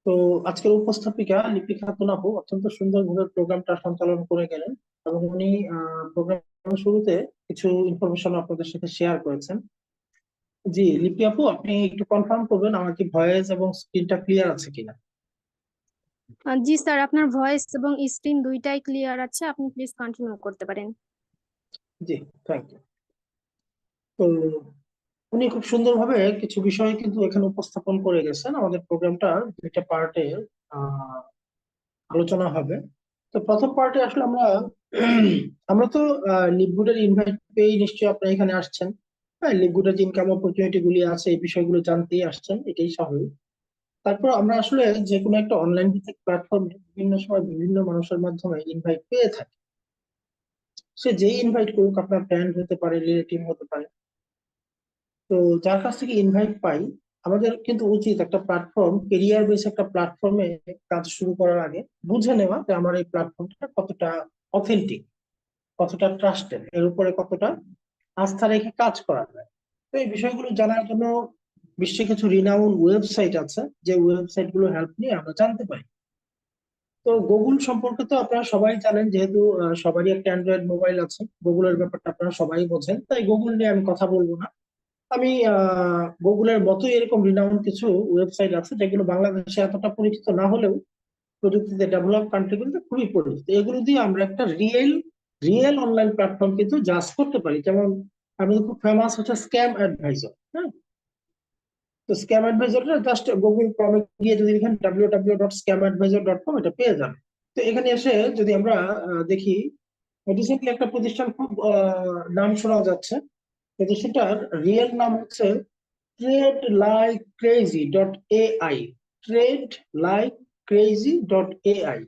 তো আজকের উপস্থাপিকা লিপি খাতুন আপু অত্যন্ত সুন্দরভাবে প্রোগ্রামটা সঞ্চালন করে গেলেন এবং উনি প্রোগ্রামের শুরুতে কিছু ইনফরমেশন আপনাদের সাথে শেয়ার করেছেন। জি লিপি আপু, আপনি একটু কনফার্ম করবেন আমার কি ভয়েস এবং স্ক্রিনটা ক্লিয়ার আছে কিনা। জি স্যার, আপনার ভয়েস এবং স্ক্রিন দুইটাই ক্লিয়ার আছে। আপনি প্লিজ কন্টিনিউ করতে পারেন। জি, থ্যাংক ইউ। তো উনি খুব সুন্দরভাবে কিছু বিষয় কিন্তু এখানে উপস্থাপন করে গেছেন। আমাদের প্রোগ্রামটা দুইটা পার্টে আলোচনা হবে। তো প্রথম পার্টে আসলে আমরা তো লিভগুডের ইনভাইট পেয়ে নিশ্চয়ই আপনারা এখানে আসছেন। হ্যাঁ, লিভগুডের যে ইনকাম অপরচুনিটি গুলি আছে এই বিষয়গুলো জানতেই আসছেন, এটাই স্বাভাবিক। তারপর আমরা আসলে যে কোনো একটা অনলাইন ভিত্তিক প্ল্যাটফর্মে বিভিন্ন সময় বিভিন্ন মানুষের মাধ্যমে ইনভাইট পেয়ে থাকি। সে যেই ইনভাইট করুক, আপনার ফ্রেন্ড হতে পারে, রিলেটিভ হতে পারে। তো যার কাছ থেকে ইনভাইট পাই, আমাদের কিন্তু উচিত একটা প্ল্যাটফর্ম, কেরিয়ার বেস একটা প্ল্যাটফর্মে কাজ শুরু করার আগে বুঝে নেওয়া যে আমার এই প্ল্যাটফর্মটা কতটা অথেন্টিক, কতটা ট্রাস্টেড, এর উপরে কতটা আস্থা রেখে কাজ করা যায়। তো এই বিষয়গুলো জানার জন্য বিশ্বে কিছু রিনাউন ওয়েবসাইট আছে, যে ওয়েবসাইট গুলো হেল্প নিয়ে আমরা জানতে পারি। তো গুগল সম্পর্কে তো আপনারা সবাই জানেন, যেহেতু সবারই একটা অ্যান্ড্রয়েড মোবাইল আছে, গুগলের ব্যাপারটা আপনারা সবাই বোঝেন, তাই গুগল নিয়ে আমি কথা বলবো না। আমি গুগলের মতোই এরকম রিনাউন কিছু ওয়েবসাইট আছে যেগুলো বাংলাদেশে এতটা পরিচিত না হলেও প্রযুক্তিতে ডেভেলপ কান্ট্রিগুলোতে খুবই পরিচিত। এগুলো দিয়ে আমরা একটা রিয়েল রিয়েল অনলাইন প্ল্যাটফর্ম কিন্তু জাজ করতে পারি। যেমন আমাদের খুব ফেমাস হচ্ছে স্ক্যাম অ্যাডভাইজার। হ্যাঁ, তো স্ক্যাম অ্যাডভাইজারটা জাস্ট গুগল ক্রমে গিয়ে যদি এখানে www.scammadvisor.com এটা পেয়ে যাবে। তো এখানে এসে যদি আমরা দেখি, রিসেন্টলি একটা প্রতিষ্ঠান খুব নাম শোনা যাচ্ছে। প্রতিষ্ঠানটার রিয়েল নাম হচ্ছে trade like crazy dot AI. Trade like crazy dot AI,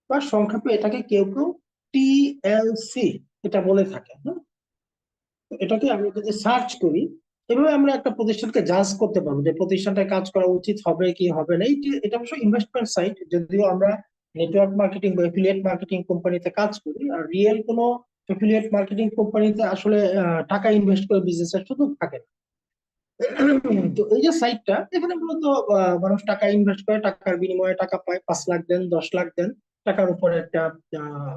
বা সংক্ষেপে এটাকে কেউ কেউ টিএলসি এটা বলে থাকে। হ্যাঁ, তো এটাকে আমরা যদি সার্চ করি, এভাবে আমরা একটা প্রতিষ্ঠানকে জাজ করতে পারবো যে প্রতিষ্ঠানটায় কাজ করা উচিত হবে কি হবে না। এটা অবশ্য ইনভেস্টমেন্ট সাইট, যদিও আমরা নেটওয়ার্ক মার্কেটিং বা এফিলিয়েট মার্কেটিং কোম্পানিতে কাজ করি, আর রিয়েল কোনো এফিলিয়েট মার্কেটিং কোম্পানিতে আসলে টাকা ইনভেস্ট করে বিজনেসের সুযোগ থাকে না। তো এই যে সাইটটা, এখানে মূলত মানুষ টাকা ইনভেস্ট করে, টাকার বিনিময়ে টাকা পায়, 5 লাখ দেন, 10 লাখ দেন, টাকার উপরে একটা আহ,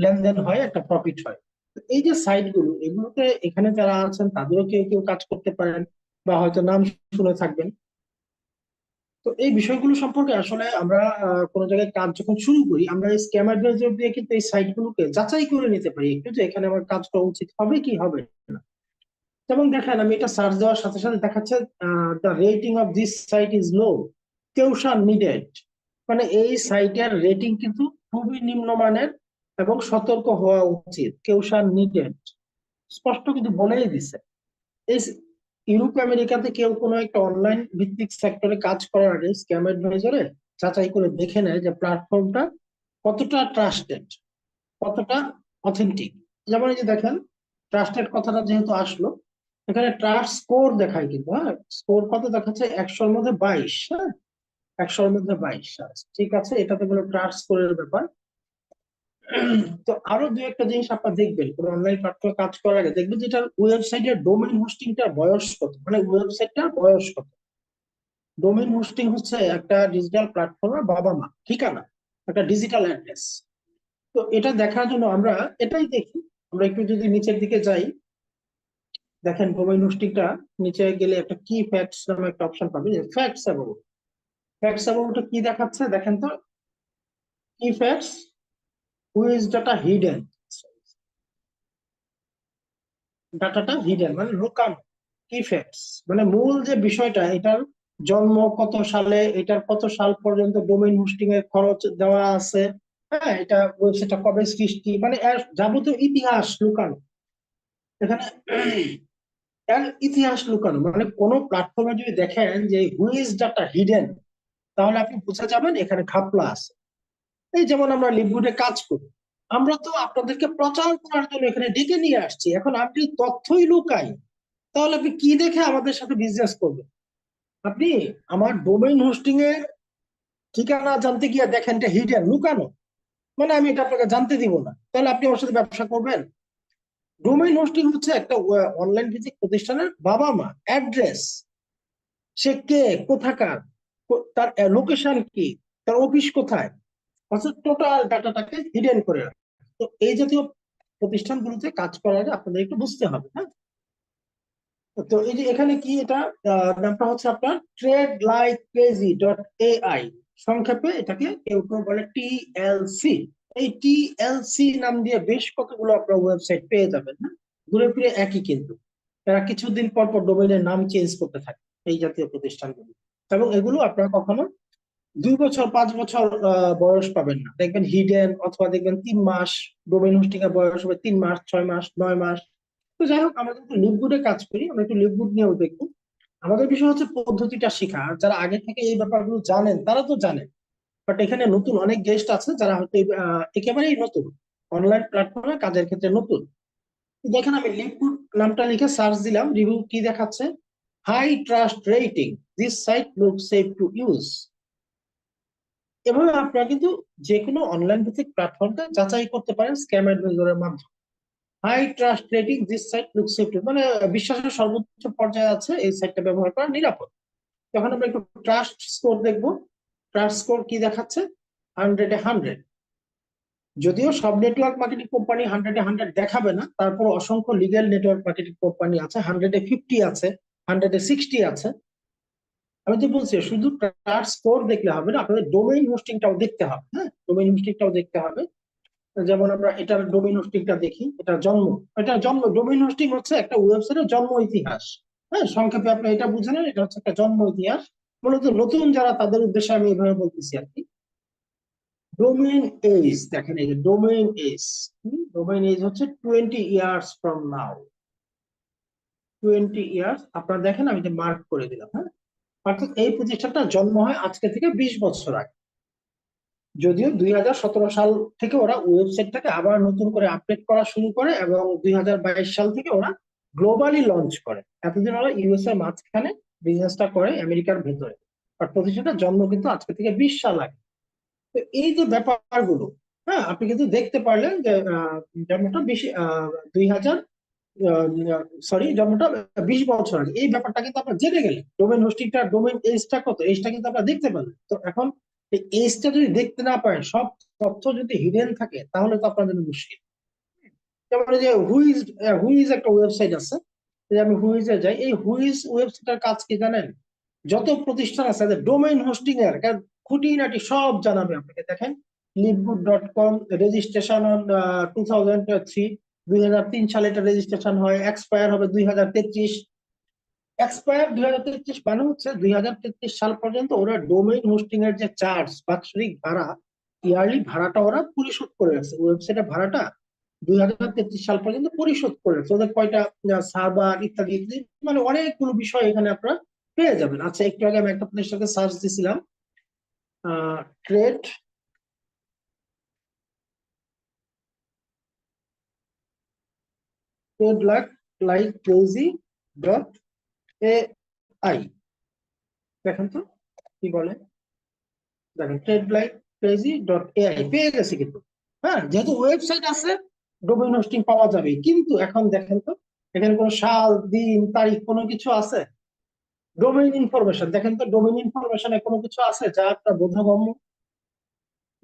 লেনদেন হয়, একটা প্রফিট হয়। তো এই যে সাইট গুলো, এগুলোতে এখানে যারা আছেন তাদেরও কেউ কেউ কাজ করতে পারেন, বা হয়তো নাম শুনে থাকবেন। তো এই বিষয়গুলো সম্পর্কে আসলে আমরা কোনো জায়গায় কাজ যখন শুরু করি, আমরা এই স্ক্যাম অ্যাডভাইজার দিয়ে কিন্তু এই সাইট গুলোকে যাচাই করে নিতে পারি একটু, যে এখানে আমার কাজ করা উচিত হবে কি হবে না। যেমন দেখেন, আমি এটা সার্চ দেওয়ার সাথে সাথে দেখাচ্ছে the rating of this site is low, caution needed. মানে এই সাইটের রেটিং কিন্তু খুবই নিম্নমানের এবং সতর্ক হওয়া উচিত, কেউশন নিডেড স্পষ্ট কিন্তু বলেই দিছে। এই ইউরোপ আমেরিকাতে কেউ কোনো একটা অনলাইন ভিত্তিক সেক্টরে কাজ করার আগে স্ক্যাম অ্যাডভাইজরে যাচাই করে দেখে নেয় যে প্ল্যাটফর্মটা কতটা ট্রাস্টেড, কতটা অথেন্টিক। যেমন এই যে দেখেন, ট্রাস্টেড কথাটা যেহেতু আসলো, এখানে ট্রাস্ট স্কোর দেখায় কিন্তু। হ্যাঁ, স্কোর কত দেখাচ্ছে? 100-র মধ্যে 22। হ্যাঁ, 100-র মধ্যে 22। ঠিক আছে, এটাতে কোনো ট্রাস্ট স্কোরের ব্যাপার। তো আরো দু একটা জিনিস আপনারা দেখবেন কোন অনলাইন প্ল্যাটফর্মে কাজ করার আগে, দেখবেন যে এটার ওয়েবসাইটের ডোমেইন হোস্টিংটা বয়স কত, মানে ওয়েবসাইটটার বয়স কত। ডোমেইন হোস্টিং হচ্ছে একটা ডিজিটাল প্ল্যাটফর্মের বাবা মা, ঠিকানা, একটা ডিজিটাল অ্যাড্রেস। তো এটা দেখার জন্য আমরা এটাই দেখি। আমরা একটু যদি নিচের দিকে যাই, দেখেন ডোমেইন হোস্টিংটা নিচে গেলে একটা কি ফ্যাক্টস নামে একটা অপশন পাবে, যে ফ্যাক্টস অ্যাবাউট। ফ্যাক্টস অ্যাবাউট কি দেখাচ্ছে দেখেন তো, কি ফ্যাক্টস, হুইজ ডাটা হিডেন। ডাটাটা হিডেন মানে লুকানো। কি ফ্যাক্টস মানে মূল যে বিষয়টা, এটার জন্ম কত সালে, এটার কত সাল পর্যন্ত ডোমেইন হোস্টিং এর খরচ দেওয়া আছে, হ্যাঁ, এটা ওয়েবসাইটটা কবে সৃষ্টি, মানে এর যাবতীয় ইতিহাস লুকানো এখানে। এর ইতিহাস লুকানো মানে কোন প্ল্যাটফর্মে যদি দেখেন যে হুইজ ডাটা হিডেন, তাহলে আপনি বুঝে যাবেন এখানে ঘাপলা আছে। এই যেমন আমরা লিভগুডে কাজ করি, আমরা তো আপনাদেরকে প্রচার করার জন্য এখানে ডেকে নিয়ে আসছি। এখন আপনি তথ্যই লুকাই, তাহলে আপনি কি দেখে আমাদের সাথে বিজনেস করবেন? আপনি আমার ডোমেইন হোস্টিং এর ঠিকানা জানতে গিয়ে দেখেন এটা হিডেন, লুকানো, মানে আমি এটা আপনাকে জানতে দিব না, তাহলে আপনি আমার সাথে ব্যবসা করবেন? ডোমেইন হোস্টিং হচ্ছে একটা অনলাইন ভিত্তিক প্রতিষ্ঠানের বাবা মা, অ্যাড্রেস, সে কে, কোথাকার, তার লোকেশন কি, তার অফিস কোথায়, অর্থাৎ টোটাল ডাটাটাকে হিডেন করে রাখে। তো এই জাতীয় প্রতিষ্ঠানগুলোতে কাজ করার আগে আপনাদের একটু বুঝতে হবে, হ্যাঁ। তো এই যে এখানে কি এটা, নামটা হচ্ছে আপনার TradeLikeCrazy.ai, সংক্ষেপে এটাকে কেউ কেউ বলে TLC। এই TLC নাম দিয়ে বেশ কতগুলো আপনার ওয়েবসাইট পেয়ে যাবেন, হ্যাঁ। ঘুরে ফিরে একই, কিন্তু তারা কিছুদিন পর পর ডোমেইনের নাম চেঞ্জ করতে থাকে এই জাতীয় প্রতিষ্ঠানগুলো। এবং এগুলো আপনারা কখনো 2 বছর 5 বছর বয়স পাবেন না, দেখবেন হিডেন, অথবা দেখবেন 3 মাস, ডোমেইন হোস্টিং এর বয়স হবে 3 মাস, 6 মাস, 9 মাস। তো যাই হোক, আমরা যেহেতু লিভগুডে কাজ করি, আমরা একটু লিভগুড নিয়েও দেখবো। আমাদের বিষয় হচ্ছে পদ্ধতিটা শেখা। আর যারা আগে থেকে এই ব্যাপারগুলো জানেন তারা তো জানেন, বাট এখানে নতুন অনেক গেস্ট আছে যারা হয়তো একেবারেই নতুন, অনলাইন প্ল্যাটফর্মে কাজের ক্ষেত্রে নতুন। দেখেন, আমি লিভগুড নামটা লিখে সার্চ দিলাম, রিভিউ কি দেখাচ্ছে, high trust rating, this site look safe to use. এভাবে আপনারা কিন্তু যে কোনো অনলাইন ভিত্তিক প্ল্যাটফর্মটা যাচাই করতে পারেন স্ক্যাম অ্যাডভাইজরের মাধ্যমে। High trust rating, this site look safe, মানে বিশ্বাসের সর্বোচ্চ পর্যায়ে আছে, এই সাইটটা ব্যবহার করা নিরাপদ। তখন আমরা একটু ট্রাস্ট স্কোর দেখবো। ট্রাস্ট স্কোর কি দেখাচ্ছে, 100-এ 100। যদিও সব নেটওয়ার্ক মার্কেটিং কোম্পানি 100-এ 100 দেখাবে না, তারপর অসংখ্য লিগ্যাল নেটওয়ার্ক মার্কেটিং কোম্পানি আছে 100-এ 50 আছে, 100-এ 60 আছে। আমি তো বলছি শুধু ট্রাস্ট স্কোর দেখলে হবে না, আপনাদের ডোমেইন হোস্টিংটাও দেখতে হবে, হ্যাঁ, ডোমেইন হোস্টিংটাও দেখতে হবে। যেমন আমরা এটার ডোমেইন হোস্টিংটা দেখি, এটা জন্ম ডোমেইন হোস্টিং হচ্ছে একটা ওয়েবসাইটের জন্ম ইতিহাস। হ্যাঁ, সংক্ষেপে আপনি এটা বুঝে নেন, এটা হচ্ছে একটা জন্ম ইতিহাস। মূলত নতুন যারা, তাদের উদ্দেশ্যে আমি এভাবে বলতেছি আর কি। ডোমেইন এজ দেখেন, এই যে ডোমেইন এজ হচ্ছে 20 years ফ্রম নাও। 20 years আপনারা দেখেন, আমি এটা মার্ক করে দিলাম, হ্যাঁ। অর্থাৎ এই প্রতিষ্ঠানটা জন্ম হয় আজকে থেকে 20 বছর আগে। যদিও 2017 সাল থেকে ওরা ওয়েবসাইটটাকে আবার নতুন করে আপডেট করা শুরু করে, এবং 2022 সাল থেকে ওরা গ্লোবালি লঞ্চ করে। এতদিন ওরা ইউএস এর মাঝখানে বিজনেসটা করে, আমেরিকার ভেতরে। আর প্রতিষ্ঠানটা জন্ম কিন্তু আজকে থেকে 20 সাল আগে। তো এই যে ব্যাপারগুলো, হ্যাঁ, আপনি কিন্তু দেখতে পারলেন যে জন্মটা বেশি 2000, জন্মটা 20 বছর আগে, এই ব্যাপারটা কিন্তু আপনার জেনে গেলেন। ডোমেন হোস্টিংটা, ডোমেন এজটা কত, এজটা কিন্তু আপনারা দেখতে পেলেন। তো এখন এই এজটা যদি দেখতে না পারেন, সব তথ্য যদি হিডেন থাকে, তাহলে তো আপনার জন্য মুশকিল। যেমন এই যে হুইজ একটা ওয়েবসাইট আছে, যে আমি হুইজে যাই, এই হুইজ ওয়েবসাইটের কাজ কি জানেন, যত প্রতিষ্ঠান আছে ডোমেইন হোস্টিং এর খুঁটিনাটি সব জানাবে আপনাকে। দেখেন, লিভগুড.com রেজিস্ট্রেশন অন 2003, 2003 সালে এটা রেজিস্ট্রেশন হয়, এক্সপায়ার হবে 2033। এক্সপায়ার 2033 মানে হচ্ছে 2033 সাল পর্যন্ত ওরা ডোমেইন হোস্টিং এর যে চার্জ, বাৎসরিক ভাড়া, ইয়ারলি ভাড়াটা ওরা পরিশোধ করে রাখছে, ওয়েবসাইটের ভাড়াটা 2033 সাল পর্যন্ত পরিশোধ করে রাখছে। ওদের কয়টা সার্ভার ইত্যাদি ইত্যাদি, মানে অনেকগুলো বিষয় এখানে আপনারা পেয়ে যাবেন। আচ্ছা, একটু আগে আমি একটা প্রতিষ্ঠানকে সার্চ দিছিলাম, trade trade like crazy dot A I. দেখেন তো কি বলে, দেখেন TradeLikeCrazy.ai পেয়ে গেছে কিন্তু। হ্যাঁ, যেহেতু ওয়েবসাইট আছে, ডোমেইন হোস্টিং পাওয়া যাবে। কিন্তু এখন দেখেন তো, এখানে কোনো সাল, দিন, তারিখ কোনো কিছু আছে? ডোমেইন ইনফরমেশন দেখেন তো, ডোমেইন ইনফরমেশনে কোনো কিছু আছে যা আপনার বোধগম্য?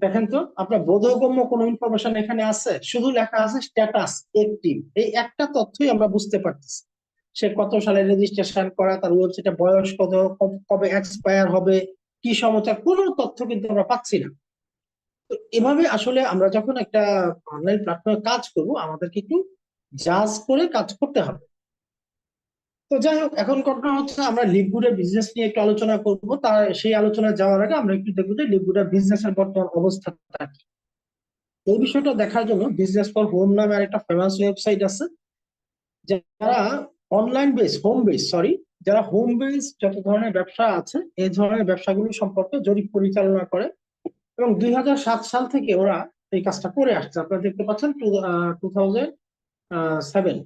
দেখেন তো, আপনার বোধগম্য কোনো ইনফরমেশন এখানে আছে? শুধু লেখা আছে স্ট্যাটাস অ্যাক্টিভ, এই একটা তথ্যই আমরা বুঝতে পারতেছি। সে কত সালে রেজিস্ট্রেশন করা, তার ওয়েবসাইটে বয়স কত, কবে এক্সপায়ার হবে, কি সমাচার, কোনো তথ্য কিন্তু আমরা পাচ্ছি না। তো এভাবে আসলে আমরা যখন একটা অনলাইন প্ল্যাটফর্মে কাজ করব, আমাদেরকে একটু জাজ করে কাজ করতে হবে। তো যাই হোক, এখন কথা হচ্ছে আমরা লিভগুডের বিজনেস নিয়ে একটু আলোচনা করব। তার সেই আলোচনায় যাওয়ার আগে আমরা একটু দেখবো যে লিভগুডের বিজনেসের বর্তমান অবস্থাটা কি। এই বিষয়টা দেখার জন্য বিজনেস ফর হোম নামে আরেকটা ফেমাস ওয়েবসাইট আছে, যারা online base home base sorry যারা হোম বেস যত ধরনের ব্যবসা আছে, এই ধরনের ব্যবসাগুলো সম্পর্কে জরিপ পরিচালনা করে। এবং 2007 সাল থেকে ওরা এই কাজটা করে আসছে, আপনারা দেখতে পাচ্ছেন 2007।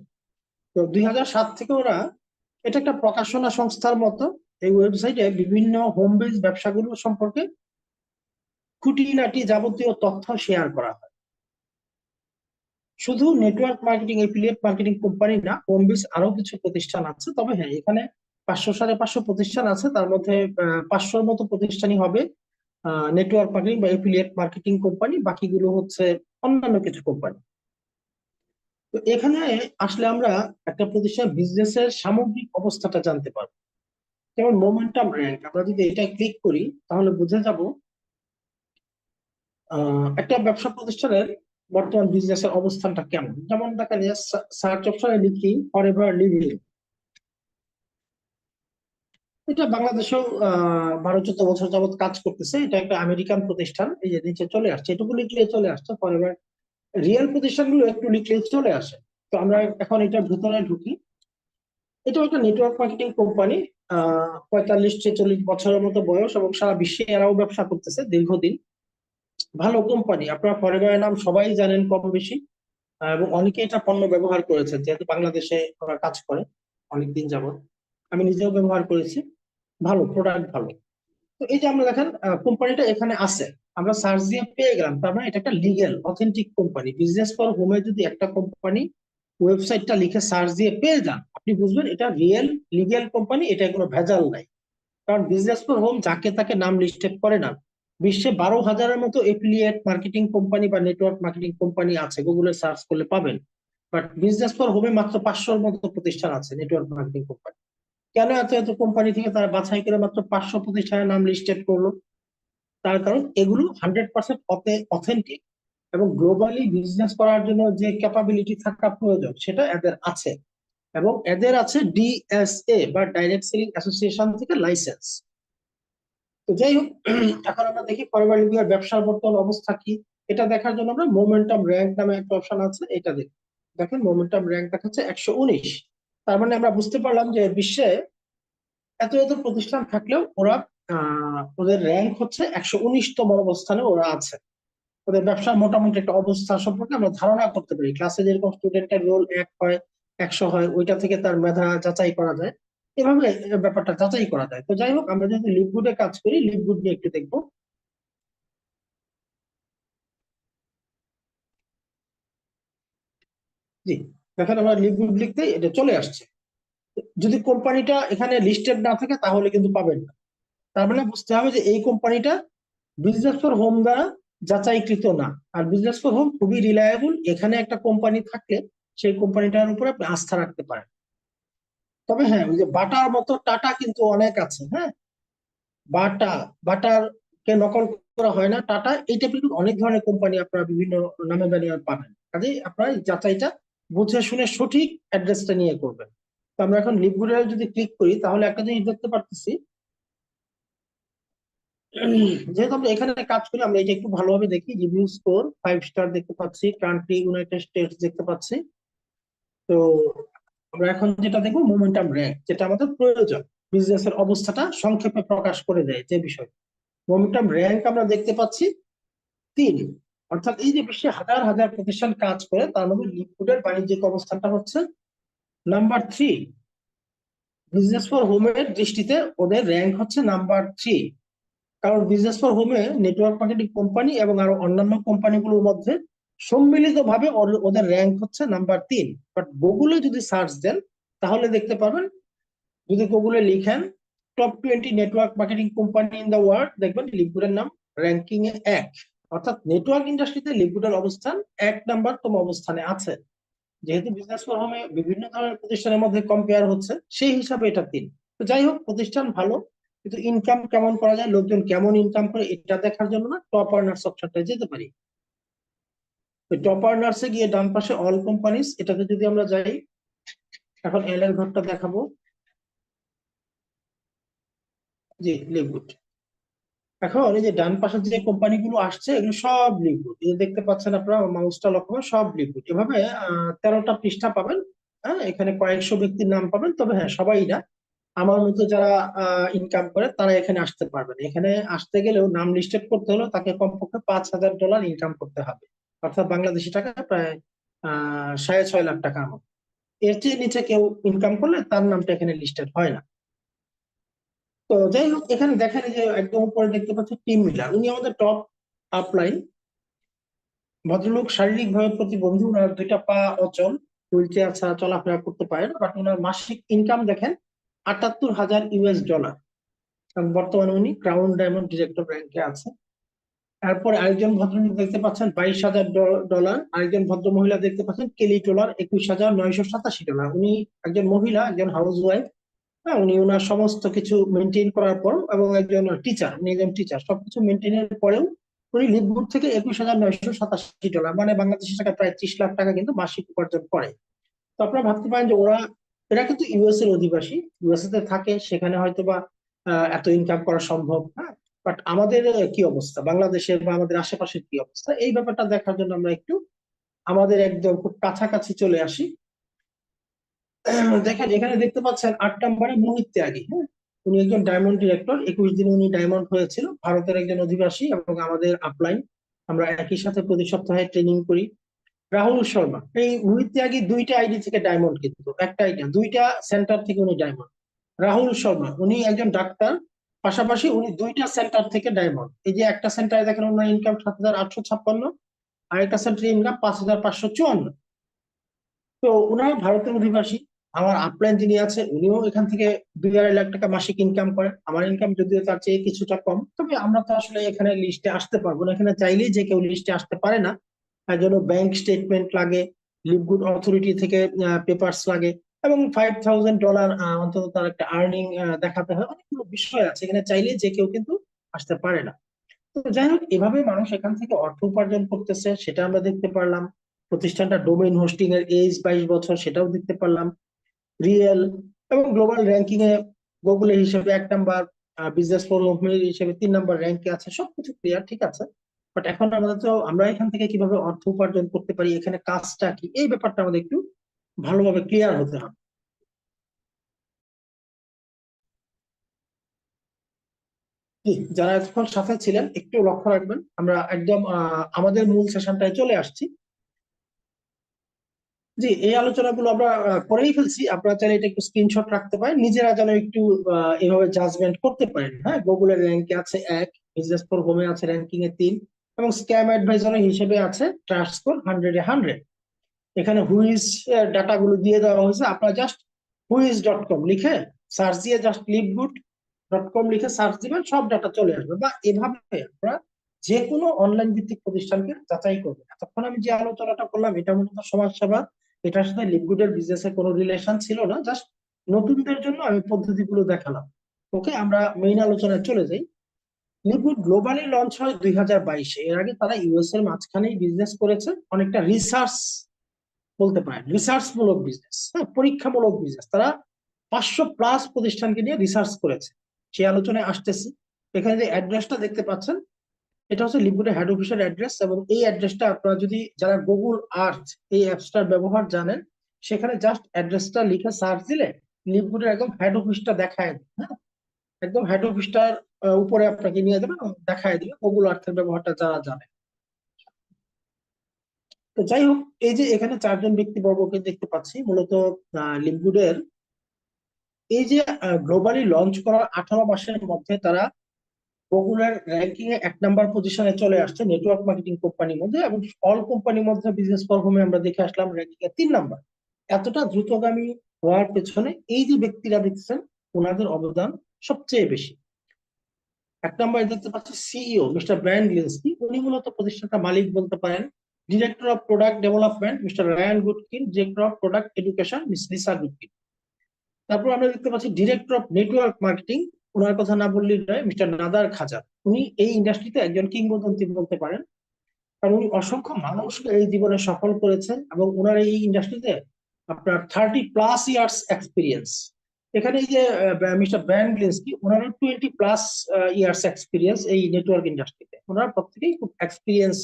তো 2007 থেকে ওরা, এটা একটা প্রকাশনা সংস্থার মতো, এই ওয়েবসাইটে বিভিন্ন হোম বেস ব্যবসাগুলো সম্পর্কে খুঁটিনাটি যাবতীয় তথ্য শেয়ার করা হয়। শুধু network marketing, affiliate marketing company না, হোম বেস আরো কিছু প্রতিষ্ঠান আছে। তবে হ্যাঁ, এখানে 500 550 প্রতিষ্ঠান আছে, তার মধ্যে 500-র মতো প্রতিষ্ঠানই হবে নেটওয়ার্ক মার্কেটিং বা এফিলিয়েট মার্কেটিং কোম্পানি, বাকিগুলো হচ্ছে অন্যান্য কিছু কোম্পানি। তো এখানে আসলে আমরা একটা প্রতিষ্ঠান বিজনেসের সামগ্রিক অবস্থাটা জানতে পারবো। যেমন মোমেন্টাম র্যাঙ্ক, আমরা যদি এটা ক্লিক করি তাহলে বুঝে যাব একটা ব্যবসা প্রতিষ্ঠানের বর্তমান বিজনেসের অবস্থানটা কেমন। যেমন দেখেন, সার্চ অপশনে লিখি ফরএভার লিভিং, এটা বাংলাদেশেও 12-14 বছর যাবত কাজ করতেছে। এটা একটা আমেরিকান প্রতিষ্ঠান, এই যে নিচে চলে আসছে, এটুকু লিখলে চলে আসছে ফরএভার। রিয়েল প্রতিষ্ঠানগুলো একটু লিখলে চলে আসে। তো আমরা এখন এটার ভিতরে ঢুকি। এটা একটা নেটওয়ার্ক মার্কেটিং কোম্পানি, 45-46 বছরের মতো বয়স, এবং সারা বিশ্বে এরাও ব্যবসা করতেছে দীর্ঘদিন। ভালো কোম্পানি, আপনারা ফরএভারের নাম সবাই জানেন কম বেশি, এবং অনেকে এটা পণ্য ব্যবহার করেছে, যেহেতু বাংলাদেশে ওরা কাজ করে অনেকদিন যাবত। আমি নিজেও ব্যবহার করেছি, ভালো প্রোডাক্ট, ভালো। তো এই যে আমরা দেখেন কোম্পানিটা এখানে আছে, আমরা সার্চ দিয়ে পেয়ে গেলাম, তার মানে এটা একটা legal authentic company. Business for হোমে যদি একটা কোম্পানি ওয়েবসাইটটা লিখে সার্চ দিয়ে পেয়ে যান, আপনি বুঝবেন এটা রিয়েল লিগেল কোম্পানি, এটা কোনো ভেজাল নাই। কারণ বিজনেস ফর হোম যাকে তাকে নাম লিস্টেড করে না। বিশ্বে 12,000-এর মতো এফিলিয়েট মার্কেটিং কোম্পানি বা নেটওয়ার্ক মার্কেটিং কোম্পানি আছে, গুগলে সার্চ করলে পাবেন। বাট বিজনেস ফর হোমে মাত্র 500-র মতো প্রতিষ্ঠান আছে নেটওয়ার্ক মার্কেটিং কোম্পানি। কেন এত এত কোম্পানি থেকে তারা বাছাই করে মাত্র 500 প্রতিষ্ঠানের নাম লিস্টেড করলো? তার কারণ এগুলো 100% অথেন্টিক, এবং গ্লোবালি বিজনেস করার জন্য যে ক্যাপাবিলিটি থাকা প্রয়োজন সেটা এদের আছে। এবং এদের আছে ডিএসএ বা ডাইরেক্ট সেলিং অ্যাসোসিয়েশন থেকে লাইসেন্স। তো যাই হোক, এখন আমরা দেখি ফরওয়ার্ড লিভিংয়ের ব্যবসার বর্তমান অবস্থা কি। এটা দেখার জন্য আমরা মোমেন্টাম র্যাঙ্ক নামে একটা অপশন আছে, এটা দেখি। দেখেন মোমেন্টাম র্যাঙ্ক দেখাচ্ছে 119। তার মানে আমরা বুঝতে পারলাম যে বিশ্বে এত এত প্রতিষ্ঠান থাকলেও ওরা ওদের র্যাঙ্ক হচ্ছে 119তম অবস্থানে ওরা আছে। ওদের ব্যবসার মোটামুটি একটা অবস্থা সম্পর্কে আমরা ধারণা করতে পারি। ক্লাসে যেরকম স্টুডেন্টের রোল 1 হয়, 100 হয়, ওইটা থেকে তার মেধা যাচাই করা যায়। এভাবে ব্যাপারটা যাচাই করা যায়। তো যাই হোক, আমরা যদি লিভগুডে কাজ করি, লিভগুড নিয়ে একটু দেখবো। জি, দেখেন আমরা লিভগুড লিখতে এটা চলে আসছে। যদি কোম্পানিটা এখানে লিস্টেড না থাকে তাহলে কিন্তু পাবেন না। তার মানে বুঝতে হবে যে এই কোম্পানিটা বিজনেস ফর হোম দ্বারা যাচাইকৃত না। আর বিজনেস ফর হোম খুবই রিলায়েবল, এখানে একটা কোম্পানি থাকলে সেই কোম্পানিটার উপরে আপনি আস্থা রাখতে পারেন। তবে হ্যাঁ, ওই যে বাটার মতো টাটা কিন্তু অনেক আছে, হ্যাঁ। বাটা, বাটার কে নকল করা হয় না, টাটা এই টাইপের কিন্তু অনেক ধরনের কোম্পানি আপনারা বিভিন্ন নামে দাঁড়িয়ে পাবেন। কাজেই আপনারা এই যাচাইটা বুঝে শুনে সঠিক অ্যাড্রেসটা নিয়ে করবেন। তো আমরা এখন লিভগুডে যদি ক্লিক করি তাহলে একটা জিনিস দেখতে পারতেছি, যেহেতু আমরা এখানে কাজ করি আমরা এটা একটু ভালোভাবে দেখি। রিভিউ স্কোর 5 স্টার দেখতে পাচ্ছি, কান্ট্রি ইউনাইটেড স্টেটস দেখতে পাচ্ছি। তো আমরা এখন যেটা দেখবো মোমেন্টাম র্যাঙ্ক, যেটা আমাদের প্রয়োজন বিজনেসের অবস্থাটা সংক্ষেপে প্রকাশ করে দেয় যে বিষয়। মোমেন্টাম র্যাঙ্ক আমরা দেখতে পাচ্ছি 3। অর্থাৎ এই যে বিশ্বে হাজার হাজার প্রতিষ্ঠান কাজ করে, তার মধ্যে লিকুইডের বাণিজ্যিক অবস্থানটা হচ্ছে নাম্বার 3। বিজনেস ফর হোমের দৃষ্টিতে ওদের র্যাঙ্ক হচ্ছে নাম্বার 3। কারণ বিজনেস ফর হোমে নেটওয়ার্ক মার্কেটিং কোম্পানি এবং আরো অন্যান্য কোম্পানিগুলোর মধ্যে সম্মিলিত ভাবে ওদের র্যাঙ্ক হচ্ছে নাম্বার 3। বাট গুগলে যদি সার্চ দেন তাহলে দেখতে পাবেন, যদি গুগলে লিখেন top 20 network marketing company in the world, দেখবেন লিকুইডের নাম র্যাঙ্কিং এ 1। অর্থাৎ নেটওয়ার্ক ইন্ডাস্ট্রিতে লিকুইডের অবস্থান 1 নম্বরতম অবস্থানে আছে। যেহেতু বিজনেস ফর হোমে বিভিন্ন ধরনের প্রতিষ্ঠানের মধ্যে কম্পেয়ার হচ্ছে, সেই হিসাবে এটা 3। তো যাই হোক, প্রতিষ্ঠান ভালো, কিন্তু ইনকাম কেমন করা যায়, লোকজন কেমন ইনকাম করে, এটা দেখার জন্য না টপ আর্নার্স অপশনটায় যেতে পারি। টপ আর্নার্সে গিয়ে ডান পাশে অল কোম্পানিজ, এটাতে যদি আমরা যাই, এখন এল এর ঘরটা দেখাবো। জি, লিকুইড। এখন এই যে ডান পাশে যে কোম্পানিগুলো আসছে এগুলো সব লিকুইড, এই যে দেখতে পাচ্ছেন আপনারা, মাউসটা লক্ষ্য করেন, সব লিকুইড। এভাবে 13টা পৃষ্ঠা পাবেন। হ্যাঁ, এখানে কয়েকশো ব্যক্তির নাম পাবেন, তবে হ্যাঁ সবাই না। আমার মতো যারা ইনকাম করে তারা এখানে আসতে পারবেন। এখানে আসতে গেলেও নাম লিস্টেড করতে হলেও তাকে কমপক্ষে $5,000 ইনকাম করতে হবে, অর্থাৎ বাংলাদেশি টাকা প্রায় 6.5 লাখ টাকার মতো। এর চেয়ে নিচে কেউ ইনকাম করলে তার নামটা এখানে লিস্টেড হয় না। তো যাই হোক, এখানে দেখেন এই যে একদম উপরে দেখতে পাচ্ছি টিম লিডার, উনি আমাদের টপ আপলাইন ভদ্রলোক। শারীরিক ভাবে প্রতিবন্ধী, ওনার 2টা পা অচল, হুইল চেয়ার ছাড়া চলাফেরা করতে পারেন। বাট ওনার মাসিক ইনকাম দেখেন $78,000 এবং বর্তমানে উনি ক্রাউন ডায়মন্ড ডিরেক্টর র্যাঙ্কে আছে। তারপরে আরেকজন ভদ্রলোক দেখতে পাচ্ছেন $22,000, আরেকজন ভদ্র মহিলা দেখতে পাচ্ছেন কেলি টোলার $21,987। উনি একজন মহিলা, একজন হাউস ওয়াইফ। হ্যাঁ, উনি ওনার সমস্ত কিছু মেনটেন করার পর, এবং একজন টিচার, উনি একজন টিচার, সবকিছু মেনটেনের পরেও উনি লিভগুড থেকে $21,987, মানে বাংলাদেশের টাকা প্রায় 30 লাখ টাকা কিন্তু মাসিক উপার্জন করে। তো আপনারা ভাবতে পারেন যে এরা কিন্তু ইউএস এর অধিবাসী, ইউএসএ তে থাকে, সেখানে হয়তো বা এত ইনকাম করা সম্ভব। হ্যাঁ, বাট আমাদের কি অবস্থা, বাংলাদেশের বা আমাদের আশেপাশের কি অবস্থা, এই ব্যাপারটা দেখার জন্য আমরা একটু আমাদের একদম খুব কাছাকাছি চলে আসি। দেখেন, এখানে দেখতে পাচ্ছেন 8 নম্বরে মোহিত ত্যাগী। হ্যাঁ, উনি একজন ডায়মন্ড ডিরেক্টর, 21 দিনে উনি ডায়মন্ড হয়েছিল, ভারতের একজন অধিবাসী এবং আমাদের আপলাইন। আমরা একই সাথে প্রতি সপ্তাহে ট্রেনিং করি। রাহুল শর্মা, এই মোহিত ত্যাগী দুইটা আইডি থেকে ডায়মন্ড, কিন্তু একটা আইডি না, দুইটা সেন্টার থেকে উনি ডায়মন্ড। রাহুল শর্মা উনি একজন ডাক্তার, পাশাপাশি উনি দুইটা সেন্টার থেকে ডায়মন্ড। এই যে একটা সেন্টারে দেখেন ওনার ইনকাম 7,856, আর একটা সেন্টারে ইনকাম 5,554। তো উনার ভারতের অধিবাসী। আমার আপলাইন যিনি আছে উনিও এখান থেকে 2-2.5 লাখ টাকা মাসিক ইনকাম করেন। আমার ইনকাম যদিও তার চেয়ে কিছুটা কম, তবে আমরা তো আসলে এখানে লিস্টে আসতে পারবো না, এখানে চাইলেই যে কেউ লিস্টে আসতে পারে না। তার জন্য ব্যাংক স্টেটমেন্ট লাগে, লিভগুড অথরিটি থেকে পেপারস লাগে, এবং $5,000 অন্তত তার একটা আর্নিং দেখাতে হয়। অনেকগুলো বিষয় আছে, এখানে চাইলে যে কেউ কিন্তু আসতে পারে না। তো যাই হোক, এভাবে মানুষ এখান থেকে অর্থ উপার্জন করতেছে, সেটা আমরা দেখতে পারলাম। প্রতিষ্ঠানটা ডোমেইন হোস্টিং এর এজ 22 বছর, সেটাও দেখতে পারলাম। রিয়েল এবং গ্লোবাল র্যাঙ্কিং এ গুগলের হিসেবে 1 নাম্বার, বিজনেস ফোরাম হিসেবে 3 নাম্বার র্যাঙ্কে আছে, সবকিছু ক্লিয়ার, ঠিক আছে। বাট এখন আমাদের তো আমরা এখান থেকে কিভাবে অর্থ উপার্জন করতে পারি, এখানে কাজটা কি, এই ব্যাপারটা আমাদের একটু ভালোভাবে ক্লিয়ার হতে হবে। জি, যারা এতক্ষণ সাথে ছিলেন একটু লক্ষ্য রাখবেন, আমরা একদম আমাদের মূল সেশনটায় চলে আসছি। জি, এই আলোচনাগুলো আমরা করেই ফেলছি, আপনারা চাইলে এটা একটু স্ক্রিনশট রাখতে পারেন, নিজেরা যেন একটু এভাবে জাজমেন্ট করতে পারেন। হ্যাঁ, গুগলের র্যাঙ্কে আছে 1, বিজনেস ফর হোমে আছে র্যাঙ্কিং এ 3, এবং স্ক্যাম অ্যাডভাইজারের হিসেবে আছে ট্রাস্ট স্কোর 100-এ 100। এখানে হুইজ ডাটা গুলো দিয়ে দেওয়া হয়েছে, আপনারা জাস্ট হুইজ.com লিখে সার্চ দিয়ে, জাস্ট লিভগুড.com লিখে সার্চ দিবেন, সব ডাটা চলে আসবে। বা এভাবে আপনারা যে কোনো অনলাইন ভিত্তিক প্রতিষ্ঠানকে যাচাই করবেন। এতক্ষণ আমি যে আলোচনাটা করলাম এটা মূলত সমাজসেবা, এটার সাথে লিভগুডের বিজনেসের কোনো রিলেশন ছিল না, জাস্ট নতুনদের জন্য আমি পদ্ধতিগুলো দেখালাম। ওকে, আমরা মেইন আলোচনায় চলে যাই। লিভগুড গ্লোবালি লঞ্চ হয় 2022-এ। এর আগে তারা ইউএস এর মাঝখানেই বিজনেস করেছে, অনেকটা রিসার্চ বলতে পারেন, রিসার্চ মূলক বিজনেস। হ্যাঁ, পরীক্ষামূলক বিজনেস। তারা 500+ প্রতিষ্ঠানকে নিয়ে রিসার্চ করেছে, সেই আলোচনায় আসতেছি। এখানে যে অ্যাড্রেসটা দেখতে পাচ্ছেন, এটা হচ্ছে লিভগুডের হেড অফিসের অ্যাড্রেস, এবং এই অ্যাড্রেসটা আপনারা যদি যারা গুগল আর্থ এই অ্যাপসটার ব্যবহার জানেন, সেখানে জাস্ট অ্যাড্রেসটা লিখে সার্চ দিলে লিভগুডের একদম হেড অফিসটা দেখায় দেবে। হ্যাঁ, একদম হেড অফিসটার উপরে আপনাকে নিয়ে যাবে এবং দেখায় দিবে গুগল আর্থের ব্যবহারটা যারা জানে। তো যাই হোক, এই যে এখানে 4 জন ব্যক্তিবর্গকে দেখতে পাচ্ছি, মূলত লিভগুডের এই যে গ্লোবালি লঞ্চ করার 18 মাসের মধ্যে তারা গুগলের র্যাঙ্কিং এ 1 নাম্বার পজিশনে চলে আসছে নেটওয়ার্ক মার্কেটিং কোম্পানির মধ্যে, এবং অল কোম্পানির মধ্যে বিজনেস পারফর্মে আমরা দেখে আসলাম র্যাঙ্কিং এ 3 নাম্বার। এতটা দ্রুতগামী হওয়ার পেছনে এই যে ব্যক্তিরা দেখছেন, ওনাদের অবদান সবচেয়ে বেশি। 1 নম্বরে দেখতে পাচ্ছি সিইও মিস্টার ব্রায়ান গ্লিন্সকি, উনি মূলত প্রতিষ্ঠানটা মালিক বলতে পারেন। Director of product development mister Ryan Goodkin, director of product education miss Lisa Goodkin. তারপর আমরা দেখতে পাচ্ছি ডিরেক্টর অফ নেটওয়ার্ক মার্কেটিং, ওনার কথা না বললেই নয়, মিস্টার নাদার খাজা। উনি এই ইন্ডাস্ট্রিতে একজন কিংবদন্তি বলতে পারেন, কারণ উনি অসংখ্য মানুষকে এই জীবনে সফল করেছেন, এবং ওনার এই ইন্ডাস্ট্রিতে আপনার 30+ ইয়ার্স এক্সপিরিয়েন্স। এখানে এই যে মিস্টার ব্র্যান গ্লিন্সকি, ওনারও 20+ ইয়ার্স এক্সপিরিয়েন্স এই নেটওয়ার্ক ইন্ডাস্ট্রিতে, ওনারা প্রত্যেকেই খুব এক্সপিরিয়েন্স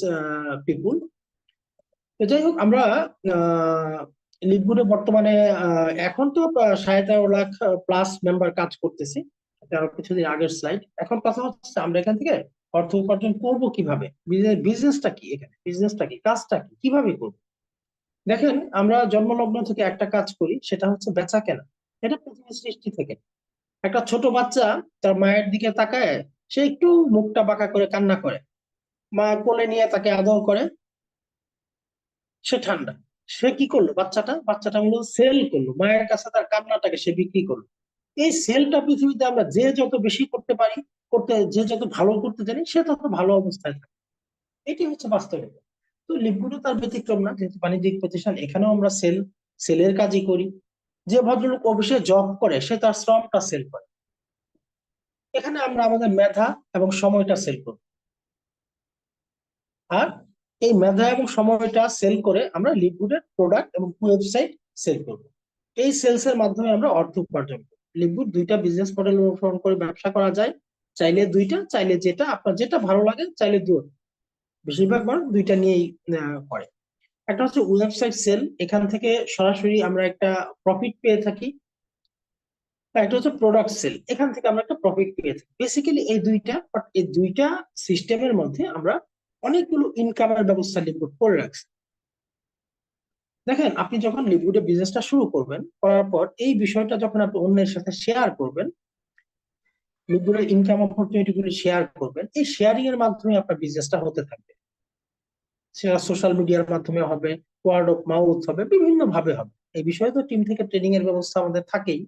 পিপুল। তো যাই হোক, আমরা লিভগুডে বর্তমানে এখন তো 13.5 লাখ প্লাস মেম্বার কাজ করতেছি। এটা আরো কিছুদিন আগের স্লাইড। এখন কথা হচ্ছে আমরা এখান থেকে অর্থ উপার্জন করবো কিভাবে, বিজনেসটা কি, এখানে বিজনেসটা কি, কাজটা কি, কিভাবে করবো। দেখেন, আমরা জন্মলগ্ন থেকে একটা কাজ করি, সেটা হচ্ছে বেচা কেনা। এটা পৃথিবীর সৃষ্টি থেকে। একটা ছোট বাচ্চা তার মায়ের দিকে তাকায়, সে একটু মুখটা বাঁকা করে কান্না করে, মা কোলে নিয়ে তাকে আদর করে, সে ঠান্ডা। সে কি করলো, বাচ্চাটা বাচ্চাটা হলো সেল করলো, মায়ের কাছে তার কান্নাটাকে সে বিক্রি করলো। এই সেলটা পৃথিবীতে আমরা যে যত বেশি করতে পারি, যে যত ভালো করতে জানি, সে তত ভালো অবস্থায় থাকে। এটি হচ্ছে বাস্তবতা। তো লিপগুলো তার ব্যতিক্রম না, যেহেতু বাণিজ্যিক প্রতিষ্ঠান, এখানেও আমরা সেলের কাজই করি। যে ভদ্রলোক অফিসে জব করে সে তার শ্রমটা সেল করে, এখানে আমরা আমাদের মেধা এবং সময়টা সেল করি। আর এই মেধা এবং সময়টা সেল করে আমরা লিপগুডের প্রোডাক্ট এবং ওয়েবসাইট সেল করব। এই সেলস এর মাধ্যমে আমরা অর্থ উপার্জন করব। লিপগুড দুইটা বিজনেস মডেল অনুসরণ করে ব্যবসা করা যায়। চাইলে দুইটা, চাইলে যেটা আপনার যেটা ভালো লাগে, চাইলে দুটো। বেশিরভাগ মানুষ দুইটা নিয়েই করে। একটা হচ্ছে ওয়েবসাইট সেল, এখান থেকে সরাসরি আমরা একটা প্রফিট পেয়ে থাকি। আর একটা হচ্ছে প্রোডাক্ট সেল, এখান থেকে আমরা একটা প্রফিট পেয়ে থাকি। বেসিক্যালি এই দুইটা, বাট এই দুইটা সিস্টেমের মধ্যে আমরা অনেকগুলো ইনকামের ব্যবস্থা লিপগুড করে রাখছি। দেখেন, আপনি যখন লিপগুডে বিজনেসটা শুরু করবেন, করার পর এই বিষয়টা যখন আপনি অন্যের সাথে শেয়ার করবেন, লিপগুডের ইনকাম অপরচুনিটি গুলি শেয়ার করবেন, এই শেয়ারিং এর মাধ্যমে আপনার বিজনেসটা হতে থাকবে। সেটা সোশ্যাল মিডিয়ার মাধ্যমে হবে, ওয়ার্ড অফ মাউথ হবে, বিভিন্ন ভাবে হবে। এই বিষয়ে তো টিম থেকে ট্রেনিং এর ব্যবস্থা আমাদের থাকেই।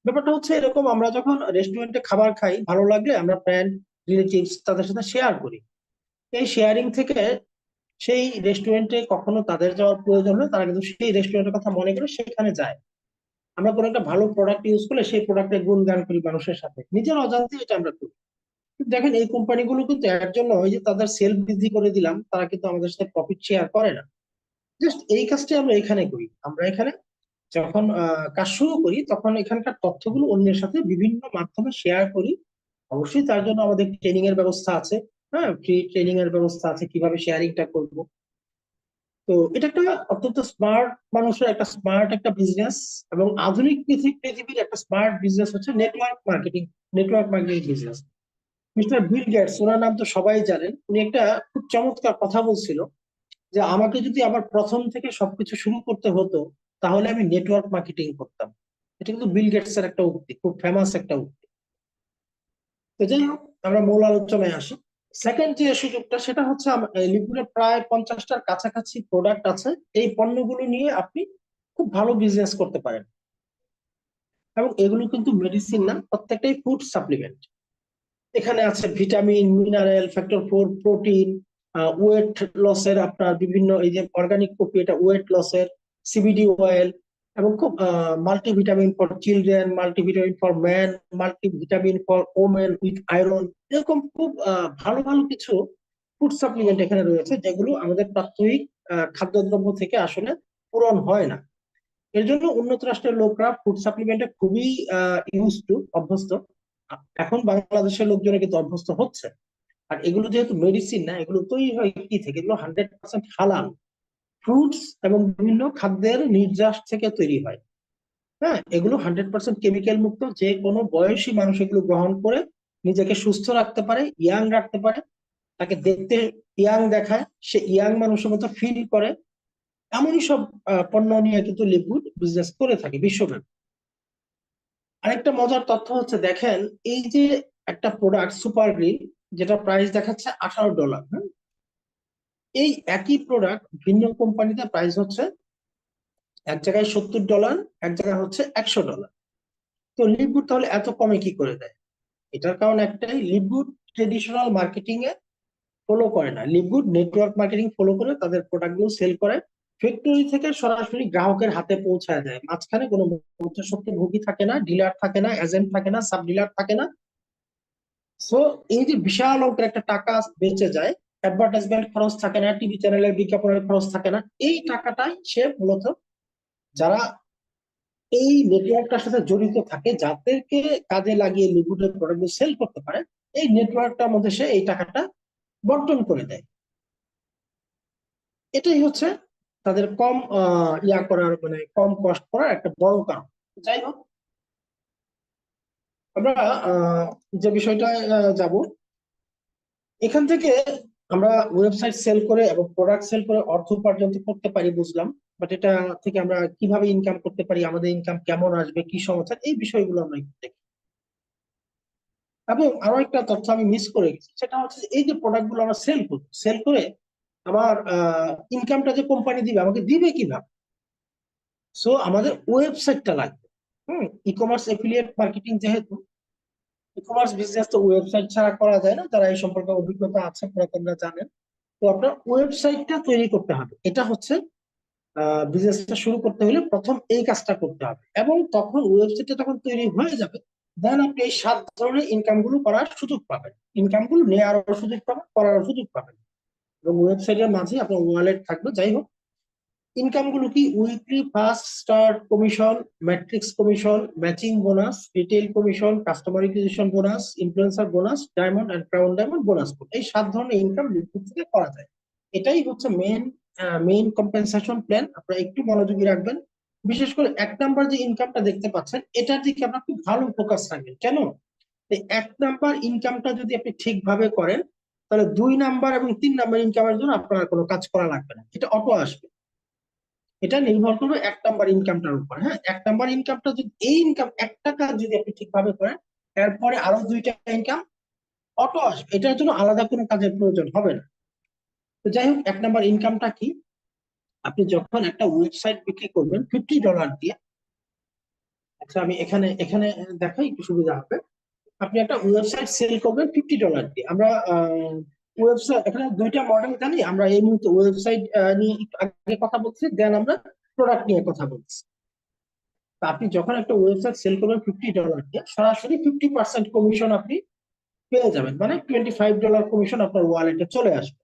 ব্যাপারটা হচ্ছে এরকম, আমরা যখন রেস্টুরেন্টে খাবার খাই, ভালো লাগলে আমরা ফ্রেন্ড, রিলেটিভস তাদের সাথে শেয়ার করি। এই শেয়ারিং থেকে সেই রেস্টুরেন্টে কখনো তাদের যাওয়ার প্রয়োজন হলে তারা কিন্তু সেই রেস্টুরেন্টের কথা মনে করে সেখানে যায়। আমরা কোনো একটা ভালো প্রোডাক্ট ইউজ করলে সেই প্রোডাক্টের গুণগান করি মানুষের সাথে, নিজের অজান্তে এটা আমরা করি। কিন্তু দেখেন, এই কোম্পানিগুলো কিন্তু এর জন্য ওই যে তাদের সেল বৃদ্ধি করে দিলাম, তারা কিন্তু আমাদের সাথে প্রফিট শেয়ার করে না। জাস্ট এই কাজটি আমরা এখানে করি। আমরা এখানে যখন কাজ শুরু করি, তখন এখানকার তথ্যগুলো অন্যের সাথে বিভিন্ন মাধ্যমে শেয়ার করি। অবশ্যই তার জন্য আমাদের ট্রেনিং এর ব্যবস্থা আছে। হ্যাঁ, ফ্রি ট্রেনিং এর ব্যবস্থা আছে কিভাবে শেয়ারিংটা করব। তো এটা একটা অত্যন্ত স্মার্ট মানুষের একটা স্মার্ট একটা বিজনেস, এবং আধুনিক পৃথিবীর একটা স্মার্ট বিজনেস হচ্ছে network marketing business. Mister Bill Gates, ওনার নাম তো সবাই জানেন। উনি একটা খুব চমৎকার কথা বলছিল যে আমাকে যদি আবার প্রথম থেকে সবকিছু শুরু করতে হতো, তাহলে আমি নেটওয়ার্ক মার্কেটিং করতাম। এটা কিন্তু বিল গেটস এর একটা উক্তি, খুব ফেমাস একটা উক্তি। তো যাই হোক, আমরা মূল আলোচনায় আসি। সেকেন্ড যে সুযোগটা, সেটা হচ্ছে লিকুইডের প্রায় 50টার কাছাকাছি প্রোডাক্ট আছে। এই পণ্যগুলো নিয়ে আপনি খুব ভালো বিজনেস করতে পারেন। এবং এগুলো কিন্তু মেডিসিন না, প্রত্যেকটাই ফুড সাপ্লিমেন্ট। এখানে আছে vitamin, mineral, factor 4, protein, weight লসের, আপনার বিভিন্ন এই যে অর্গানিক কফি, এটা ওয়েট লসের, সিবিডি অয়েল, এবং খুব multivitamin for children, multivitamin for man, multivitamin for women with iron. এরকম খুব ভালো ভালো কিছু ফুড সাপ্লিমেন্ট এখানে রয়েছে, যেগুলো আমাদের প্রাত্যহিক খাদ্যদ্রব্য থেকে আসলে পূরণ হয় না। এর জন্য উন্নত রাষ্ট্রের লোকরা ফুড সাপ্লিমেন্টে খুবই অভ্যস্ত। এখন বাংলাদেশের লোকজনে কিন্তু অভ্যস্ত হচ্ছে। আর এগুলো যেহেতু মেডিসিন না, এগুলো তৈরি হয় কি থেকে, এগুলো 100% হালাল। ফ্রুটস এবং বিভিন্ন খাদ্যের নির্যাস থেকে তৈরি হয়। হ্যাঁ, এগুলো 100% কেমিক্যাল মুক্ত। যে কোনো বয়সী মানুষ এগুলো গ্রহণ করে নিজেকে সুস্থ রাখতে পারে, ইয়াং রাখতে পারে। তাকে দেখতে ইয়াং দেখায়, সে ইয়াং মানুষের মতো ফিল করে। এমনই সব পণ্য নিয়ে কিন্তু লিকুইড বিজনেস করে থাকে বিশ্বব্যাপী। আরেকটা মজার তথ্য হচ্ছে, দেখেন, এই যে একটা প্রোডাক্ট সুপার গ্রিন, যেটা প্রাইস দেখাচ্ছে $18, হ্যাঁ, এই একই প্রোডাক্ট ভিন্ন কোম্পানিতে প্রাইস হচ্ছে এক জায়গায় $70, এক জায়গায় হচ্ছে $100। তো লিপগুড তাহলে এত কমে কি করে দেয়? এটার কারণ একটাই, লিপগুড ট্রেডিশনাল মার্কেটিং এ ফলো করে না। লিপগুড নেটওয়ার্ক মার্কেটিং ফলো করে তাদের প্রোডাক্ট গুলো সেল করে। ফ্যাক্টরি থেকে সরাসরি গ্রাহকের হাতে পৌঁছায় দেয়, মাঝখানে কোনো মধ্যস্বত্ব ভোগী থাকে না, ডিলার থাকে না, এজেন্ট থাকে না, সাব ডিলার থাকে না। সো এই যে বিশাল অঙ্কের একটা টাকা বেঁচে যায়, অ্যাডভার্টাইজমেন্ট খরচ থাকে না, টিভি চ্যানেলের বিজ্ঞাপনের খরচ থাকে না। এই টাকাটাই সে মূলত, যারা এই নেটওয়ার্কটার সাথে জড়িত থাকে, যাদেরকে কাজে লাগিয়ে লিকুইডের প্রোডাক্ট সেল করতে পারে, এই নেটওয়ার্কটার মধ্যে সে এই টাকাটা বন্টন করে দেয়। এটাই হচ্ছে তাদের কম করার, মানে কম কষ্ট করার একটা বড় কারণ। যাই হোক, আমরা যে বিষয়টা যাব, এখান থেকে আমরা ওয়েবসাইট সেল করে এবং প্রোডাক্ট সেল করে অর্থ উপার্জন তো করতে পারি, বুঝলাম। বাট এটা থেকে আমরা কিভাবে ইনকাম করতে পারি, আমাদের ইনকাম কেমন আসবে, কি সমস্যা, এই বিষয়গুলো আমরা একটু দেখি। এবং আরো একটা তথ্য আমি মিস করে গেছি, সেটা হচ্ছে যে এই যে প্রোডাক্ট গুলো আমরা সেল করবো, সেল করে আমার ইনকামটা যে কোম্পানি দিবে, আমাকে দিবে কিভাবে? সো আমাদের ওয়েবসাইটটা লাগবে। ই কমার্স এফিলিয়েট মার্কেটিং, যেহেতু ই কমার্স বিজনেস তো ওয়েবসাইট ছাড়া করা যায় না, যারা এই সম্পর্কে অভিজ্ঞতা আছে পুরাতনরা জানেন। তো আপনার ওয়েবসাইটটা তৈরি করতে হবে, এটা হচ্ছে বিজনেসটা শুরু করতে হলে প্রথম এই কাজটা করতে হবে। এবং তখন ওয়েবসাইটটা যখন তৈরি হয়ে যাবে, দেন আপনি এই 7 ধরনের ইনকাম গুলো করার সুযোগ পাবেন, ইনকাম গুলো নেওয়ারও সুযোগ পাবেন, করারও সুযোগ পাবেন। এবং ওয়েবসাইটের মাঝে আপনার ওয়ালেট থাকবে। যাই হোক, ইনকাম গুলো কি: weekly first start commission, matrix commission, matching bonus, retail commission, customer acquisition bonus, influencer bonus, diamond and crown diamond bonus. এই 7 ধরনের ইনকাম লিঙ্কড থেকে করা যায়। এটাই হচ্ছে মেইন কম্পেনসেশন প্ল্যান। আপনারা একটু মনোযোগী রাখবেন। বিশেষ করে 1 নাম্বার যে ইনকামটা দেখতে পাচ্ছেন, এটার দিকে আপনার খুব ভালো ফোকাস রাখবেন। কেন? এই 1 নাম্বার ইনকামটা যদি আপনি ঠিকভাবে করেন, তাহলে 2 নাম্বার এবং 3 নাম্বার ইনকামের জন্য আপনার কোনো কাজ করা লাগবে না, এটা অটো আসবে। এটা নির্ভর করবে 1 নাম্বার ইনকামটার উপর। হ্যাঁ, 1 নাম্বার ইনকামটা যদি, এই ইনকাম একটা কাজ যদি আপনি ঠিকভাবে করেন, এরপরে আরো 2টা ইনকাম অটো আসবে, এটার জন্য আলাদা কোনো কাজের প্রয়োজন হবে না। তো যাই হোক, 1 নাম্বার ইনকামটা কি: আপনি যখন একটা ওয়েবসাইট বিক্রি করবেন $50 দিয়ে। আচ্ছা, আমি এখানে এখানে দেখাই, একটু সুবিধা হবে। আপনি একটা ওয়েবসাইট সেল করবেন $50 দিয়ে। আমরা ওয়েবসাইট, এখানে 2টা মডেল জানি আমরা। এই মুহূর্তে ওয়েবসাইট নিয়ে একটু আগে কথা বলছি, দেন আমরা প্রোডাক্ট নিয়ে কথা বলছি। তা আপনি যখন একটা ওয়েবসাইট সেল করবেন $50 দিয়ে, সরাসরি 50% কমিশন আপনি পেয়ে যাবেন, মানে $25 কমিশন আপনার ওয়ালেটে চলে আসবে।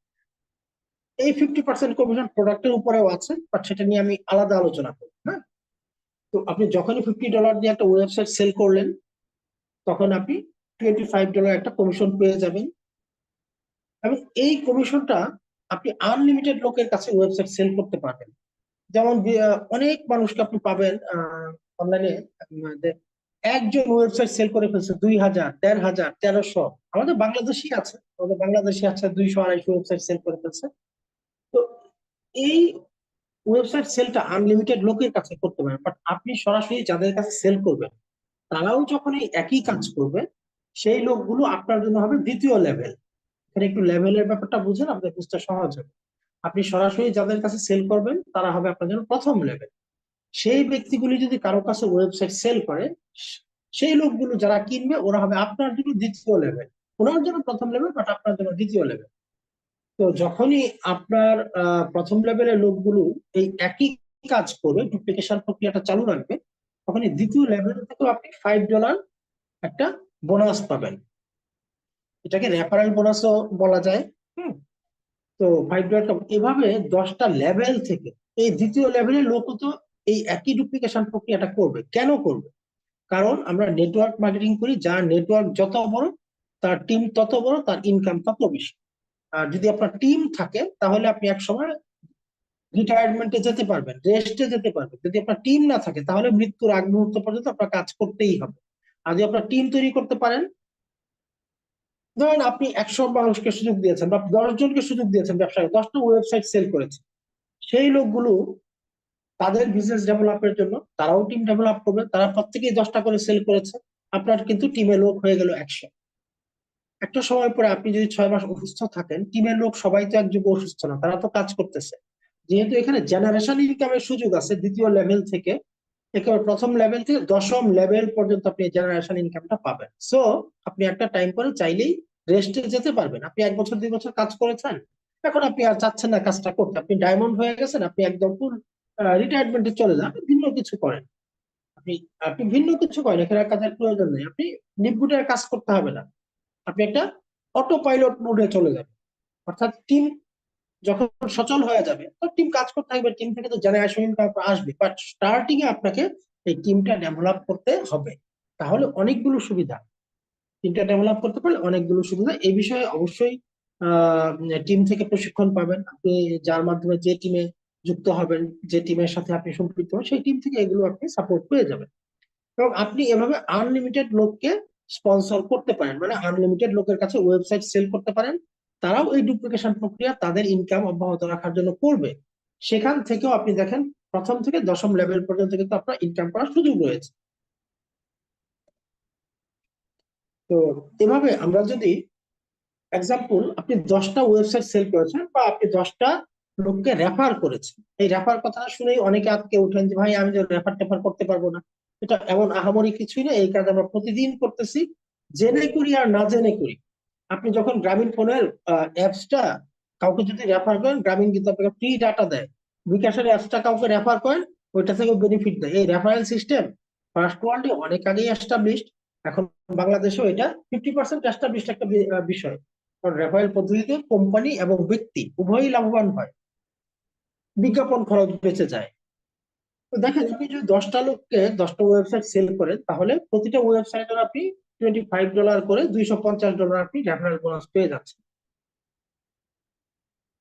এই 50% কমিশন প্রোডাক্টের উপরেও আছে, বাট সেটা নিয়ে আমি আলাদা আলোচনা করব। হ্যাঁ, তো আপনি যখনই $50 দিয়ে একটা ওয়েবসাইট সেল করলেন, তখন আপনি $25 একটা কমিশন পেয়ে যাবেন। এবং এই কমিশনটা আপনি আনলিমিটেড লোকের কাছে ওয়েবসাইট সেল করতে পারবেন। যেমন অনেক মানুষকে আপনি পাবেন অনলাইনে, একজন ওয়েবসাইট সেল করে ফেলছে 2,000, 1,500, 1,300। আমাদের বাংলাদেশি আছে 200, 250 ওয়েবসাইট সেল করে ফেলছে। তো এই ওয়েবসাইট সেলটা আনলিমিটেড লোকের কাছে করতে পারেন, বাট আপনি সরাসরি যাদের কাছে সেল করবেন, তারাও যখন এই একই কাজ করবে, সেই লোকগুলো আপনার জন্য হবে দ্বিতীয় লেভেল। এখানে একটু লেভেলের ব্যাপারটা বুঝেন, আপনাদের বুঝতে সহজ হবে। আপনি সরাসরি যাদের কাছে সেল করবেন, তারা হবে আপনার জন্য প্রথম লেভেল। সেই ব্যক্তিগুলি যদি কারো কাছে ওয়েবসাইট সেল করে, সেই লোকগুলো যারা কিনবে, ওরা হবে আপনার জন্য দ্বিতীয় লেভেল। ওনার জন্য প্রথম লেভেল, বাট আপনার জন্য দ্বিতীয় লেভেল। তো যখনই আপনার প্রথম লেভেলের লোকগুলো এই একই কাজ করবে, ডুপ্লিকেশন প্রক্রিয়াটা চালু রাখবে, তখনই দ্বিতীয় লেভেল থেকেও আপনি $5 একটা বোনাস পাবেন। এটাকে রেফারেল বোনাসও বলা যায়। হুম। তো $5 এভাবে 10টা লেভেল থেকে এই দ্বিতীয় লেভেলের লোকও তো এই একই ডুপ্লিকেশন প্রক্রিয়াটা করবে। কেন করবে? কারণ আমরা নেটওয়ার্ক মার্কেটিং করি, যার নেটওয়ার্ক যত বড়, তার টিম তত বড়, তার ইনকাম তত বেশি। আর যদি আপনার টিম থাকে, তাহলে আপনি এক সময় রিটায়ারমেন্টে যেতে পারবেন, রেস্টে যেতে পারবেন। যদি আপনার টিম না থাকে, তাহলে মৃত্যুর আগ মুহূর্ত পর্যন্ত আপনার কাজ করতেই হবে। আর যদি আপনার টিম তৈরি করতে পারেন, ধরেন আপনি 100 মানুষকে সুযোগ দিয়েছেন বা 10 জনকে সুযোগ দিয়েছেন, ব্যবসায় 10টা ওয়েবসাইট সেল করেছে, সেই লোকগুলো তাদের বিজনেস ডেভেলপের জন্য তারাও টিম ডেভেলপ করবে, তারা প্রত্যেকেই 10টা করে সেল করেছে, আপনার কিন্তু টিমে লোক হয়ে গেল 100। একটা সময় পরে আপনি যদি 6 মাস অসুস্থ থাকেন, টিমের লোক সবাই তো একযোগে অসুস্থ না, তারা তো কাজ করতেছে। যেহেতু এখানে জেনারেশন ইনকামের সুযোগ আছে, দ্বিতীয় লেভেল থেকে একেবারে প্রথম লেভেল থেকে 10ম লেভেল পর্যন্ত আপনি জেনারেশন ইনকামটা পাবেন। সো আপনি একটা টাইম পরে চাইলেই রেস্টে যেতে পারবেন। আপনি 1 বছর 2 বছর কাজ করেছেন, এখন আপনি আর চাচ্ছেন না কাজটা করতে, আপনি ডায়মন্ড হয়ে গেছেন, আপনি একদম ফুল রিটায়ারমেন্টে চলে যান, আপনি ভিন্ন কিছু করেন। আপনি আপনি ভিন্ন কিছু করেন, এখানে আর কাজের প্রয়োজন নেই, আপনি নির্ভুটের কাজ করতে হবে না। আপনি একটা অটো পাইলট মোডে চলে যাবেন। অর্থাৎ টিম যখন সচল হয়ে যাবে, তো টিম কাজ করতে থাকবে, টিম থেকে তো জেনারেশন ইনকাম আসবে, বাট স্টার্টিং এ আপনাকে এই টিমটা ডেভেলপ করতে হবে। তাহলে অনেকগুলো সুবিধা, টিমটা ডেভেলপ করতে পারলে অনেকগুলো সুবিধা। এই বিষয়ে অবশ্যই টিম থেকে প্রশিক্ষণ পাবেন আপনি, যার মাধ্যমে যে টিমে যুক্ত হবেন, যে টিমের সাথে আপনি সম্পৃক্ত হবেন, সেই টিম থেকে এগুলো আপনি সাপোর্ট পেয়ে যাবেন। এবং আপনি এভাবে আনলিমিটেড লোককে স্পন্সর করতে পারেন, মানে আনলিমিটেড লোকের কাছে ওয়েবসাইট সেল করতে পারেন। তারাও এই ডুপ্লিকেশন প্রক্রিয়া তাদের ইনকাম অব্যাহত রাখার জন্য করবে। সেখান থেকেও আপনি দেখেন, প্রথম থেকে 10ম লেভেল পর্যন্ত কিন্তু আপনার ইনকাম করার সুযোগ রয়েছে। তো এভাবে আমরা যদি, এক্সাম্পল, আপনি 10টা ওয়েবসাইট সেল করেছেন বা আপনি 10টা লোককে রেফার করেছেন, এই রেফার কথাটা শুনেই অনেকে আজকে উঠেন যে ভাই, আমি তো রেফার টেফার করতে পারবো না। এটা এমন আহামরি কিছুই না, এই কাজ আমরা প্রতিদিন করতেছি, জেনে করি আর না জেনে করি। আপনি যখন গ্রামীণ ফোনের অ্যাপসটা কাউকে যদি রেফার করেন, গ্রামীণ কিন্তু আপনাকে ফ্রি ডাটা দেয়। বিকাশের অ্যাপসটা কাউকে রেফার করেন, ওইটা থেকে বেনিফিট দেয়। এই রেফারেল সিস্টেম ফার্স্ট ওয়ার্ল্ডে অনেক আগেই এস্টাবলিশড। এখন বাংলাদেশেও এটা 50% এস্টাবলিশড একটা বিষয়। কারণ রেফারেল পদ্ধতিতে কোম্পানি এবং ব্যক্তি উভয়ই লাভবান হয়, বিজ্ঞাপন খরচ বেঁচে যায়। তো দেখেন, আপনি যদি 10টা লোককে 10টা ওয়েবসাইট সেল করেন, তাহলে প্রতিটা ওয়েবসাইটের আপনি $25 করে $250 আপনি রেফারেল বোনাস পেয়ে যাচ্ছেন।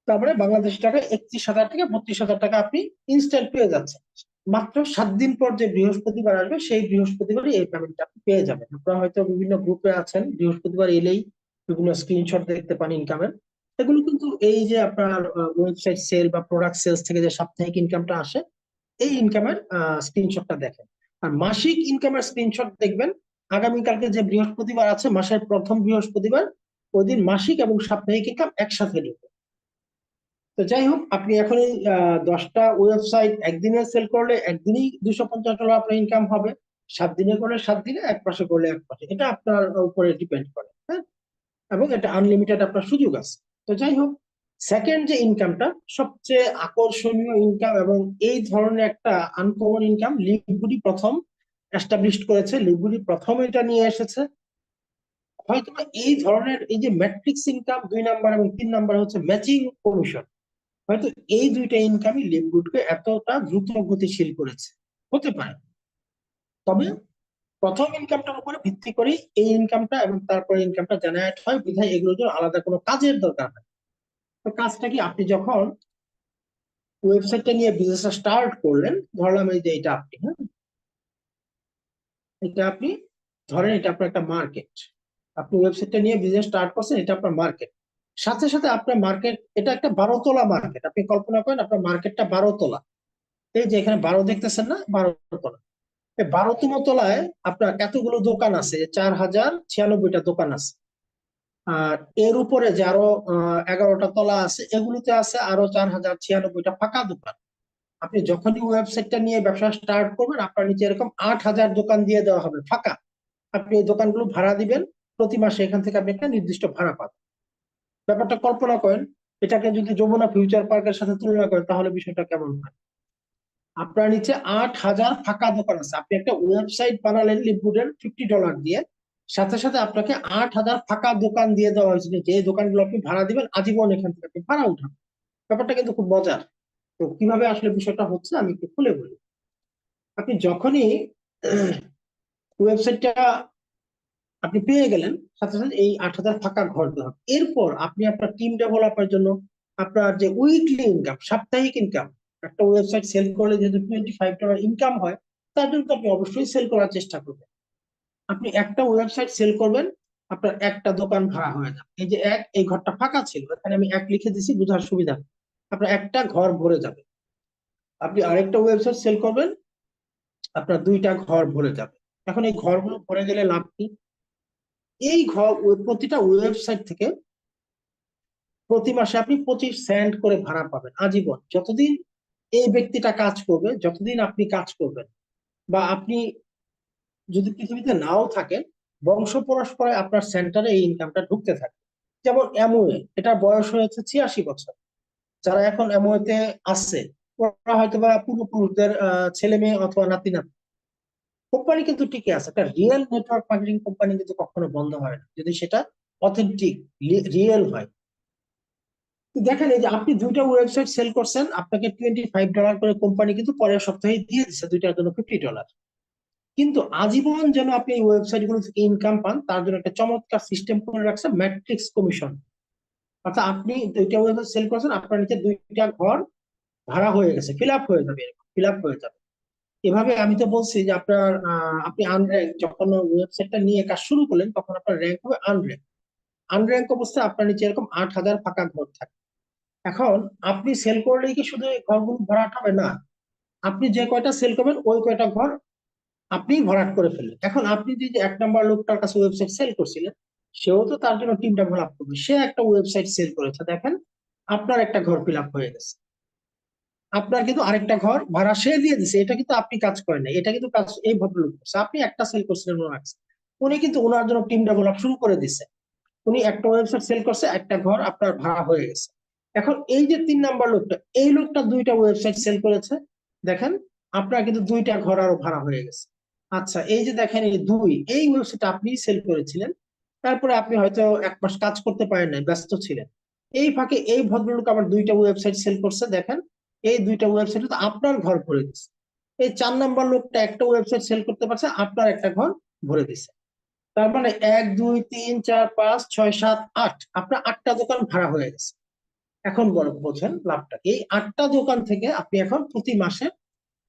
তারপরে বাংলাদেশি টাকা 31,000 থেকে 32,000 টাকা আপনি ইনস্ট্যান্ট পেয়ে যাচ্ছেন। মাত্র 7 দিন পর যে বৃহস্পতিবার আসবে, সেই বৃহস্পতিবারই এই পেমেন্টটা আপনি পেয়ে যাবেন। আপনারা হয়তো বিভিন্ন গ্রুপে আছেন, বৃহস্পতিবার এলেই বিভিন্ন স্ক্রিনশট দেখতে পান ইনকামের। এগুলো কিন্তু এই যে আপনার ওয়েবসাইট সেল বা প্রোডাক্ট সেলস থেকে যে সাপ্তাহিক ইনকামটা আসে, এই ইনকামের স্ক্রিনশটটা দেখেন। আর মাসিক ইনকামের স্ক্রিনশট দেখবেন আগামীকালকে যে বৃহস্পতিবার আছে, মাসের প্রথম বৃহস্পতিবার, ওই দিন মাসিক এবং সাপ্তাহিক ইনকাম একসাথে ঢুকবে। তো যাই হোক, আপনি এখন এই 10টা ওয়েবসাইট একদিনে সেল করলে একদিনই $250 আপনার ইনকাম হবে। 7 দিনে করলে 7 দিনে, এক মাসে করলে এক মাসে, এটা আপনার উপরে ডিপেন্ড করে, হ্যাঁ। এবং এটা আনলিমিটেড আপনার সুযোগ আছে। তো যাই হোক, সেকেন্ড যে ইনকামটা সবচেয়ে আকর্ষণীয় ইনকাম এবং এই ধরনের একটা আনকমন ইনকাম লিভগুডি প্রথম এস্টাবলিশ করেছে, লিভগুডি প্রথম এটা নিয়ে এসেছে। হয়তো এই ধরনের এই যে ম্যাট্রিক্স ইনকাম 2 নাম্বার এবং 3 নাম্বার হচ্ছে ম্যাচিং কমিশন, হয়তো এই দুইটা ইনকামই লিভগুডকে এতটা দ্রুত গতিশীল করেছে, হতে পারে। তবে প্রথম ইনকামটার উপরে ভিত্তি করে এই ইনকামটা এবং তারপরে ইনকামটা জেনারেট হয়, বিধায় এগুলোর জন্য আলাদা কোনো কাজের দরকার হয়। তো কাজটা কি, আপনি যখন ওয়েবসাইটটা নিয়ে বিজনেস স্টার্ট করলেন, ধরলাম এই যে এটা আপনি, হ্যাঁ, এটা আপনি ধরেন এটা আপনার একটা মার্কেট। আপনি ওয়েবসাইটটা নিয়ে বিজনেস স্টার্ট করছেন, এটা আপনার মার্কেট। সাথে সাথে আপনার মার্কেট, এটা একটা 12 তলা মার্কেট। আপনি কল্পনা করেন আপনার মার্কেটটা 12 তলা। এই যে এখানে 12 দেখতেছেন না, 12 তলা। এই 12তম তলায় আপনার এতগুলো দোকান আছে, 4,096টা দোকান আছে। আর এর উপরে যে আরো 11টা তলা আছে, এগুলোতে আছে আরো 4,096টা ফাঁকা দোকান। আপনি যখনই ওয়েবসাইটটা নিয়ে ব্যবসা স্টার্ট করবেন, আপনার নিচে এরকম 8,000 দোকান দিয়ে দেওয়া হবে ফাঁকা। আপনি এই দোকানগুলো ভাড়া দিবেন, প্রতি মাসে এখান থেকে আপনি একটা নির্দিষ্ট ভাড়া পাবেন। ব্যাপারটা কল্পনা করেন, এটাকে যদি যমুনা ফিউচার পার্কের সাথে তুলনা করেন, তাহলে বিষয়টা কেমন হয়? আপনার নিচে 8,000 ফাঁকা দোকান আছে, আপনি একটা ওয়েবসাইট বানালেন লিভগুডের $50 দিয়ে, সাথে সাথে আপনাকে 8,000 ফাঁকা দোকান দিয়ে দেওয়া হয়েছে, যে দোকানগুলো আপনি ভাড়া দিবেন আজীবন, এখান থেকে আপনি ভাড়া উঠাবেন। ব্যাপারটা কিন্তু খুব মজার। তো কিভাবে আসলে বিষয়টা হচ্ছে আমি একটু খুলে বলি। আপনি যখনই ওয়েবসাইটটা আপনি পেয়ে গেলেন, সাথে সাথে এই 8,000 ফাঁকা ঘর দেওয়া হবে। এরপর আপনি আপনার টিম ডেভেলপের জন্য আপনার যে উইকলি ইনকাম, সাপ্তাহিক ইনকাম, একটা ওয়েবসাইট সেল করলে যেহেতু $25 ইনকাম হয়, তার জন্য তো আপনি অবশ্যই সেল করার চেষ্টা করবেন। আপনি একটা ওয়েবসাইট সেল করবেন, আপনার একটা দোকান ভাড়া হয়ে যাবে। এই যে এই ঘরটা ফাঁকা ছিল, এখানে আমি এক লিখে দিছি বোঝার সুবিধা, আপনার একটা ঘর ভরে যাবে। আপনি আরেকটা ওয়েবসাইট সেল করবেন, আপনার 2টা ঘর ভরে যাবে। এখন এই ঘরগুলো ভরে গেলে লাভ কি? এই ঘর প্রতিটা ওয়েবসাইট থেকে প্রতি মাসে আপনি 25 সেন্ট করে ভাড়া পাবেন আজীবন, যতদিন এই ব্যক্তিটা কাজ করবে, যতদিন আপনি কাজ করবেন, বা আপনি যদি পৃথিবীতে নাও থাকেন, বংশ পরস্পরায় আপনার সেন্টারে এই ইনকামটা ঢুকতে থাকে। যেমন অ্যামওয়ে, এটা বয়স হয়েছে 86 বছর, যারা এখন অ্যামওয়েতে আছে, ওরা হয়তো বা পূর্বপুরুষদের ছেলে মেয়ে অথবা নাতি নাতনি। কোম্পানি কিন্তু টিকে আছে, একটা রিয়েল নেটওয়ার্ক মার্কেটিং কোম্পানি কিন্তু কখনো বন্ধ হয় না, যদি সেটা অথেন্টিক রিয়েল হয়। দেখেন, এই যে আপনি 2টা ওয়েবসাইট সেল করছেন, আপনাকে $25 করে কোম্পানি কিন্তু পরের সপ্তাহে দিয়ে দিচ্ছে, 2টার জন্য $50। কিন্তু আজীবন যেন আপনি এই ওয়েবসাইট গুলো থেকে ইনকাম পান, তার জন্য একটা চমৎকার সিস্টেম করে রাখছে, ম্যাট্রিক্স কমিশন। অর্থাৎ আপনি 2টা ওয়েবসাইট সেল করছেন, আপনার নিচে 2টা ঘর ভাড়া হয়ে গেছে, ফিল আপ হয়ে যাবে, ফিল আপ হয়ে যাবে। এভাবে আমি তো বলছি যে আপনার আপনি আনর্যাঙ্ক, যখন ওয়েবসাইটটা নিয়ে কাজ শুরু করলেন, তখন আপনার র্যাঙ্ক হবে আনর্যাঙ্ক। আনর্যাঙ্ক অবস্থায় আপনার নিচে এরকম 8,000 ফাঁকা ঘর থাকে। এখন আপনি সেল করলেই কি শুধু এই ঘরগুলো ভরাট হবে? না, আপনি যে কয়টা সেল করবেন ওই কয়টা ঘর আপনি ভরাট করে ফেললেন। এখন আপনি যে 1 নাম্বার লোকটার কাছে ওয়েবসাইট সেল করছিলেন, সেও তো তার জন্য টিম ডেভেলপ করবে, সে একটা ওয়েবসাইট সেল করেছে, দেখেন আপনার একটা ঘর ফিল আপ হয়ে গেছে। আপনার কিন্তু আরেকটা ঘর ভাড়া সে দিয়ে দিছে, এটা কিন্তু আপনি কাজ করেন না, এটা কিন্তু কাজ এই ভদ্রলোক করছে। আপনি একটা সেল করছিলেন ওনার কাছে। উনি কিন্তু ওনার জন্য টিম ডেভেলপ শুরু করে দিছে। উনি একটা ওয়েবসাইট সেল করছে, একটা ঘর আপনার ভাড়া হয়ে গেছে। এখন এই যে 3 নাম্বার লোকটা, এই লোকটা দুইটা ওয়েবসাইট সেল করেছে। দেখেন, আপনার কিন্তু দুইটা ঘর আরো ভাড়া হয়ে গেছে। আচ্ছা, এই যে দেখেন, এই দুই, এই ওয়েবসাইট আপনি সেল করেছিলেন। তারপরে আপনি হয়তো 1 মাস কাজ করতে পারেন নাই, ব্যস্ত ছিলেন। এই ফাঁকে এই ভদ্রলোক আবার দুইটা ওয়েবসাইট সেল করছে। দেখেন, এই দুইটা ওয়েবসাইটে তো আপনার ঘর ভরে দিচ্ছে। এই 4 নাম্বার লোকটা একটা ওয়েবসাইট সেল করতে পারছে, আপনার একটা ঘর ভরে দিছে। তার মানে 1 2 3 4 5 6 7 8, আপনার 8টা দোকান ভাড়া হয়ে গেছে। এখন বড় বোঝেন লাভটা, এই 8টা দোকান থেকে আপনি এখন প্রতি মাসে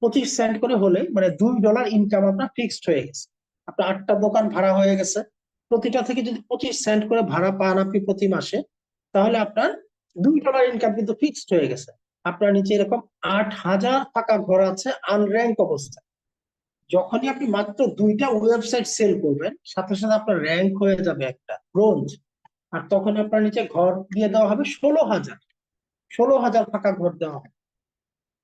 25 সেন্ট করে হলে মানে $2 ইনকাম আপনার ফিক্সড হয়ে গেছে। আপনার 8টা দোকান ভাড়া হয়ে গেছে, প্রতিটা থেকে যদি 25 সেন্ট করে ভাড়া পান আপনি প্রতি মাসে, তাহলে আপনার $2 ইনকাম কিন্তু ফিক্সড হয়ে গেছে। আপনার নিচে এরকম 8,000 ফাঁকা ঘর আছে আনর্যাঙ্ক অবস্থায়। যখনই আপনি মাত্র দুইটা ওয়েবসাইট সেল করবেন, সাথে সাথে আপনার র্যাঙ্ক হয়ে যাবে একটা ব্রোঞ্জ। আর তখন আপনার নিচে ঘর দিয়ে দেওয়া হবে 16,000। 16,000 ফাঁকা ঘর দেওয়া হবে।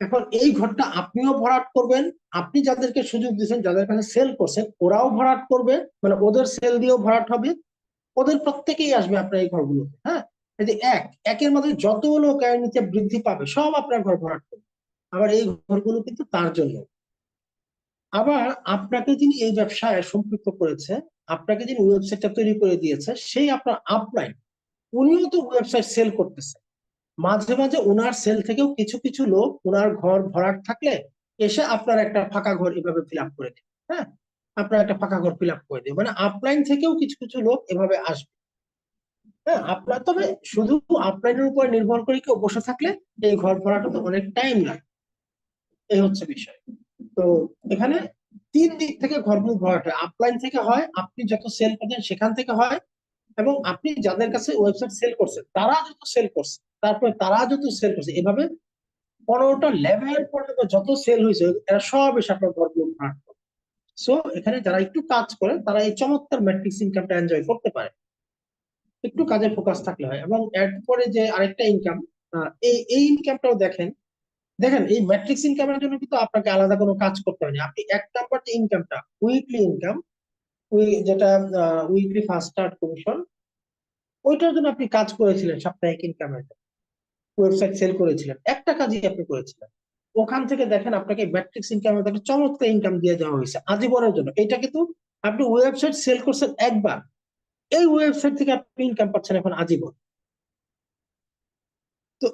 এখন এই ঘরটা আপনিও ভরাট করবেন, আপনি যাদেরকে সুযোগ দিচ্ছেন, যাদের কাছে সেল করছেন, ওরাও ভরাট করবে, মানে ওদের সেল দিয়েও ভরাট হবে। ওদের প্রত্যেকেই আসবে আপনার এই ঘরগুলোতে। হ্যাঁ, এই যে একের মধ্যে যত লোক এর নিচে বৃদ্ধি পাবে সব আপনার ঘর ভরাট করবে। আবার এই ঘরগুলো কিন্তু তার জন্য। আবার আপনাকে যিনি এই ব্যবসায় সম্পৃক্ত করেছে, আপনাকে যিনি ওয়েবসাইটটা তৈরি করে দিয়েছে, সেই আপনার আপলাইন, উনিও তো ওয়েবসাইট সেল করতেছে। মাঝে মাঝে ওনার সেল থেকেও কিছু কিছু লোক ওনার ঘর ভরাট থাকলে এসে আপনার একটা ফাঁকা ঘর এভাবে ফিল আপ করে দেবে। হ্যাঁ, আপনার একটা ফাঁকা ঘর ফিল আপ করে দেবে, মানে আপলাইন থেকেও কিছু কিছু লোক এভাবে আসবে। হ্যাঁ, আপনার তবে শুধু আপলাইনের উপর নির্ভর করে কেউ বসে থাকলে এই ঘর ভরাটা তো অনেক টাইম লাগে। এই হচ্ছে বিষয়। তো এখানে 3 দিক থেকে ঘরগুলো ভরাট হয়। আপলাইন থেকে হয়, আপনি যত সেল করেন সেখান থেকে হয়, এবং আপনি যাদের কাছে ওয়েবসাইট সেল করছেন তারা যত সেল করছে, তারপরে তারা যত সেল করছে, এভাবে 15টা লেভেল পর্যন্ত যত সেল হয়েছে এরা সব এসে আপনার ঘরগুলো ভরাট করে। সো এখানে যারা একটু কাজ করে তারা এই চমৎকার ম্যাট্রিক্স ইনকামটা এনজয় করতে পারে, একটু কাজে ফোকাস থাকলে হয়। এবং এরপরে যে আরেকটা ইনকাম, এই এই ইনকামটাও দেখেন। দেখেন, এই ম্যাট্রিক্স ইনকামের জন্য কিন্তু আপনাকে আলাদা কোনো কাজ করতে হয়নি। আপনি 1 নাম্বার যে ইনকামটা, উইকলি ইনকাম, ওই যেটা উইকলি ফার্স্ট স্টার্ট কমিশন, ওইটার জন্য আপনি কাজ করেছিলেন সাপ্তাহিক ইনকামের, ওয়েবসাইট সেল করেছিলেন, একটা কাজই আপনি করেছিলেন। ওখান থেকে দেখেন আপনাকে ম্যাট্রিক্স ইনকামের একটা চমৎকার ইনকাম দিয়ে দেওয়া হয়েছে আজীবনের জন্য। এটা কিন্তু আপনি ওয়েবসাইট সেল করছেন একবার, এই ওয়েবসাইট থেকে আপনি ইনকাম পাচ্ছেন এখন আজীবন। তো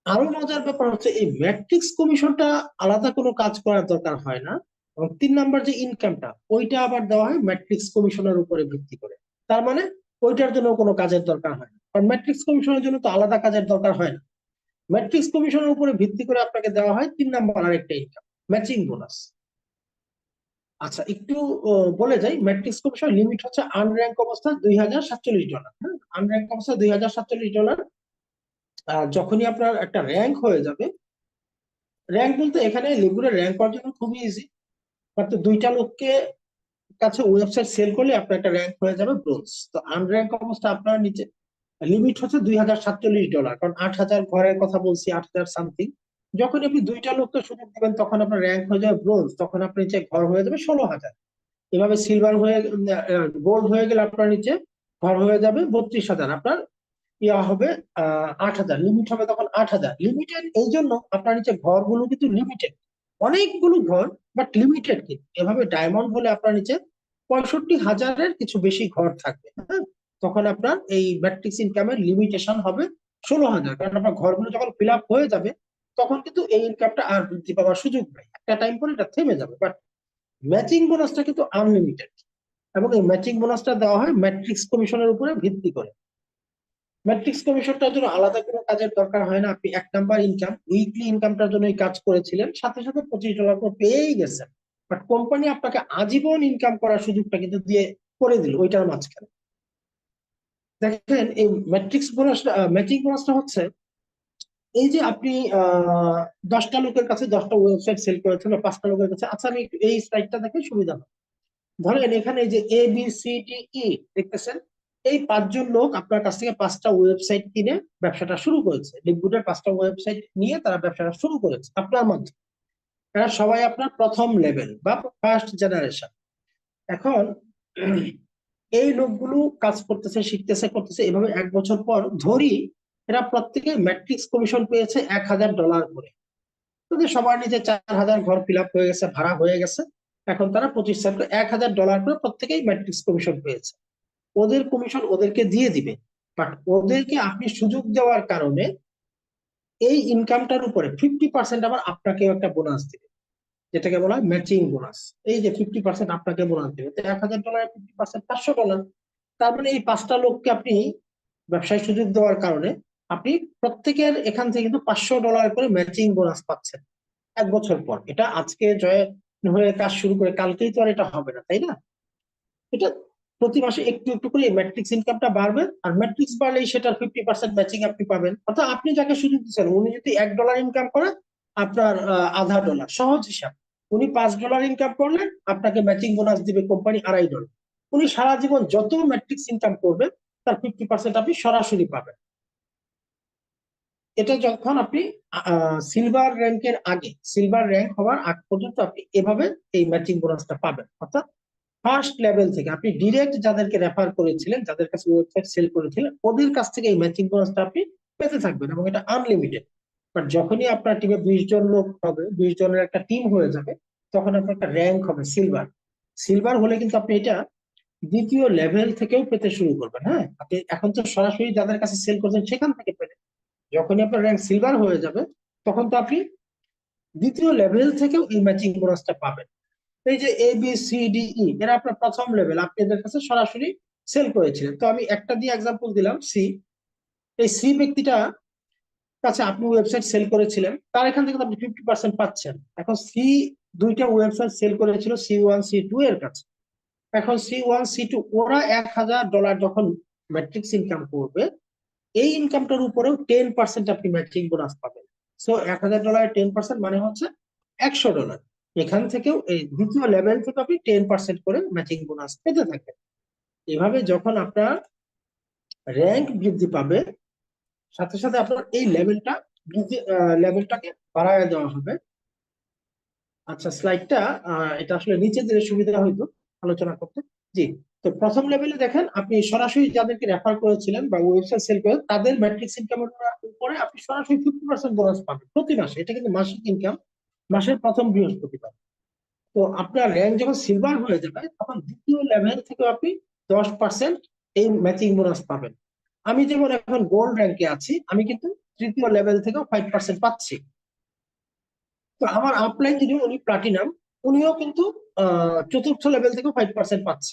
আরো মজার ব্যাপার হচ্ছে এই ম্যাট্রিক্স কমিশনটা আলাদা কোনো কাজ করার দরকার হয় না। এবং 3 নাম্বার যে ইনকামটা, ওইটা আবার দেওয়া হয় ম্যাট্রিক্স কমিশনের উপরে ভিত্তি করে। তার মানে ওইটার জন্য কোনো কাজের দরকার হয় না, কারণ ম্যাট্রিক্স কমিশনের জন্য তো আলাদা কাজের দরকার হয় না। ম্যাট্রিক্স কমিশনের উপরে ভিত্তি করে আপনাকে দেওয়া হয় 3 নাম্বার আরেকটা ইনকাম, ম্যাচিং বোনাস। আচ্ছা, একটু বলে যাই, ম্যাট্রিক্স কমিশন লিমিট হচ্ছে আনর্যাঙ্ক অবস্থায় $2,047। হ্যাঁ, আনর্যাঙ্ক অবস্থায় $2,047। আর যখনই আপনার একটা র্যাঙ্ক হয়ে যাবে, র্যাঙ্ক বলতে এখানে লিগুরের র্যাঙ্ক করার জন্য খুবই ইজি। মাত্র দুইটা লোককে কাছে ওয়েবসাইট সেল করলে আপনার একটা র্যাঙ্ক হয়ে যাবে ব্রোঞ্জ। তো আনর্যাঙ্ক অবস্থা আপনার নিচে লিমিট হচ্ছে $2,047, কারণ 8,000 ঘরের কথা বলছি, 8,000 সামথিং। যখন আপনি দুইটা লোককে সুযোগ দিবেন তখন আপনার র্যাঙ্ক হয়ে যাবে ব্রোঞ্জ, তখন আপনার নিচে ঘর হয়ে যাবে 16,000। এভাবে সিলভার হয়ে, গোল্ড হয়ে গেলে আপনার নিচে ঘর হয়ে যাবে 32,000। আপনার ইয়া হবে 8,000, লিমিট হবে তখন 8,000। লিমিটেড এই জন্য আপনার নিচে ঘরগুলো কিন্তু লিমিটেড, অনেকগুলো ঘর, বাট লিমিটেড। কিন্তু এভাবে ডায়মন্ড হলে আপনার নিচে 65,000-এর কিছু বেশি ঘর থাকবে। হ্যাঁ, তখন আপনার এই ম্যাট্রিক্স ইনকামের লিমিটেশন হবে 16,000, কারণ আপনার ঘরগুলো যখন ফিল আপ হয়ে যাবে তখন কিন্তু এই ইনকামটা আর বৃদ্ধি পাওয়ার সুযোগ নেই, একটা টাইম পরে এটা থেমে যাবে। বাট ম্যাচিং বোনাসটা কিন্তু আনলিমিটেড, এবং এই ম্যাচিং বোনাসটা দেওয়া হয় ম্যাট্রিক্স কমিশনের উপরে ভিত্তি করে। ম্যাট্রিক্স কমিশনটার জন্য আলাদা কোনো কাজের দরকার হয় না, আপনি 1 নাম্বার ইনকাম, উইকলি ইনকামটার জন্য কাজ করেছিলেন, সাথে সাথে $25 করে পেয়েই গেছেন। বাট কোম্পানি আপনাকে আজীবন ইনকাম করার সুযোগটা কিন্তু দিয়ে করে দিল ওইটার মাঝখানে। দেখেন, এই ম্যাট্রিক্স বোনাসটা, ম্যাচিং বোনাসটা হচ্ছে এই যে আপনি 10টা লোকের কাছে 10টা ওয়েবসাইট সেল করেছেন, বা 5টা লোকের কাছে। আচ্ছা, আমি একটু এই স্লাইডটা দেখে সুবিধা হয়। ধরেন এখানে এই যে ABCDE দেখতেছেন, এই 5 জন লোক আপনার কাছ থেকে 5টা ওয়েবসাইট কিনে ব্যবসাটা শুরু করেছে। লিকুইডের 5টা ওয়েবসাইট নিয়ে তারা ব্যবসাটা শুরু করেছে আপনার মাধ্যমে। এরা সবাই আপনার প্রথম লেভেল বা ফার্স্ট জেনারেশন। এখন এই লোকগুলো কাজ করতেছে, শিখতেছে, করতেছে, এভাবে 1 বছর পর ধরি এরা প্রত্যেকে ম্যাট্রিক্স কমিশন পেয়েছে $1000 করে। তাদের সবার নিচে 4000 ঘর ফিল আপ হয়ে গেছে, ভাড়া হয়ে গেছে। এখন তারা প্রতিষ্ঠান করে $1000 করে প্রত্যেকেই ম্যাট্রিক্স কমিশন পেয়েছে। ওদের কমিশন ওদেরকে দিয়ে দিবে, বাট ওদেরকে আপনি সুযোগ দেওয়ার কারণে এই ইনকামটার উপরে 50% আবার আপনাকে একটা বোনাস দিবে, যেটাকে বলা হয় ম্যাচিং বোনাস। এই যে 50% আপনাকে বোনাস দেবে, তো $1000 50% $500। তার মানে এই 5টা লোককে আপনি ব্যবসায় সুযোগ দেওয়ার কারণে আপনি প্রত্যেকের এখান থেকে কিন্তু $500 করে ম্যাচিং বোনাস পাচ্ছেন 1 বছর পর। এটা আজকে জয়েন হয়ে কাজ শুরু করে কালকেই তো আর এটা হবে না, তাই না? এটা প্রতি মাসে একটু একটু করে ম্যাট্রিক্স ইনকামটা বাড়বে, আর ম্যাট্রিক্স বাড়লেই সেটার 50% ম্যাচিং আপনি পাবেন। অর্থাৎ আপনি যাকে সুযোগ দিচ্ছেন, উনি যদি $1 ইনকাম করেন, আপনার আধা ডলার, সহজ হিসাব। উনি $5 ইনকাম করলেন, আপনাকে ম্যাচিং বোনাস দিবে কোম্পানি $2.5। উনি সারা জীবন যত ম্যাট্রিক্স ইনকাম করবে তার 50% আপনি সরাসরি পাবেন। এটা যখন আপনি সিলভার র্যাঙ্কের আগে, সিলভার র্যাঙ্ক হওয়ার আগ পর্যন্ত আপনি এভাবে এই ম্যাচিং বোনাসটা পাবেন। অর্থাৎ ফার্স্ট লেভেল থেকে আপনি ডিরেক্ট যাদেরকে রেফার করেছিলেন, যাদের কাছে ওয়েবসাইট সেল করেছিলেন, ওদের কাছ থেকে এই ম্যাচিং বোনাসটা আপনি পেতে থাকবেন, এবং এটা আনলিমিটেড। বাট যখনই আপনার টিমে 20 জন লোক হবে, 20 জনের একটা টিম হয়ে যাবে, তখন আপনার একটা র্যাঙ্ক হবে সিলভার। সিলভার হলে কিন্তু আপনি এটা দ্বিতীয় লেভেল থেকেও পেতে শুরু করবেন। হ্যাঁ, আপনি এখন তো সরাসরি যাদের কাছে সেল করছেন সেখান থেকে পেলেন, যখনই আপনার র্যাঙ্ক সিলভার হয়ে যাবে তখন তো আপনি দ্বিতীয় লেভেল থেকেও এই ম্যাচিং বোনাসটা পাবেন। এই যে ABCDE, এরা আপনার প্রথম লেভেল, আপনি এদের কাছে সরাসরি সেল করেছিলেন। তো আমি একটা দিয়ে এক্সাম্পল দিলাম, সি। এই সি ব্যক্তিটা কাছে আপনি ওয়েবসাইট সেল করেছিলেন, তার এখান থেকে তো আপনি 50% পাচ্ছেন। এখন সি 2টা ওয়েবসাইট সেল করেছিল C1 C2 এর কাছে। এখন C1 C2 ওরা $1000 যখন ম্যাট্রিক্স ইনকাম করবে, এই ইনকামটার উপরেও 10% আপনি ম্যাচিং বোনাস পাবেন। সো $1000 10% মানে হচ্ছে $100। এখান থেকেও এই দ্বিতীয় লেভেল থেকে আপনি 10% করে ম্যাচিং বোনাস পেতে থাকেন। এভাবে যখন আপনার র্যাঙ্ক বৃদ্ধি পাবে, সাথে সাথে আপনার এই লেভেলটাকে বাড়ায় দেওয়া হবে। আচ্ছা, স্লাইডটা এটা আসলে নিচে দিলে সুবিধা হইতো আলোচনা করতে। জি। তো প্রথম লেভেলে দেখেন, আপনি সরাসরি যাদেরকে রেফার করেছিলেন বা ওয়েবসাইট সেল করেন, তাদের ম্যাট্রিক্স ইনকামের উপরে আপনি সরাসরি 50% বোনাস পাবেন প্রতি মাসে। এটা কিন্তু মাসিক ইনকাম, মাসের প্রথম বৃহস্পতিবার। তো আপনার র্যাঙ্ক যখন সিলভার হয়ে যাবে, তখন দ্বিতীয় লেভেল থেকে আপনি 10% এই ম্যাচিং বোনাস পাবেন। আমি যেমন এখন গোল্ড র্যাঙ্কে আছি, আমি কিন্তু তৃতীয় লেভেল থেকেও 5% পাচ্ছি। তো আমার আপলাইন যিনি, উনি প্লাটিনাম, উনিও কিন্তু চতুর্থ লেভেল থেকে 5% পাচ্ছে।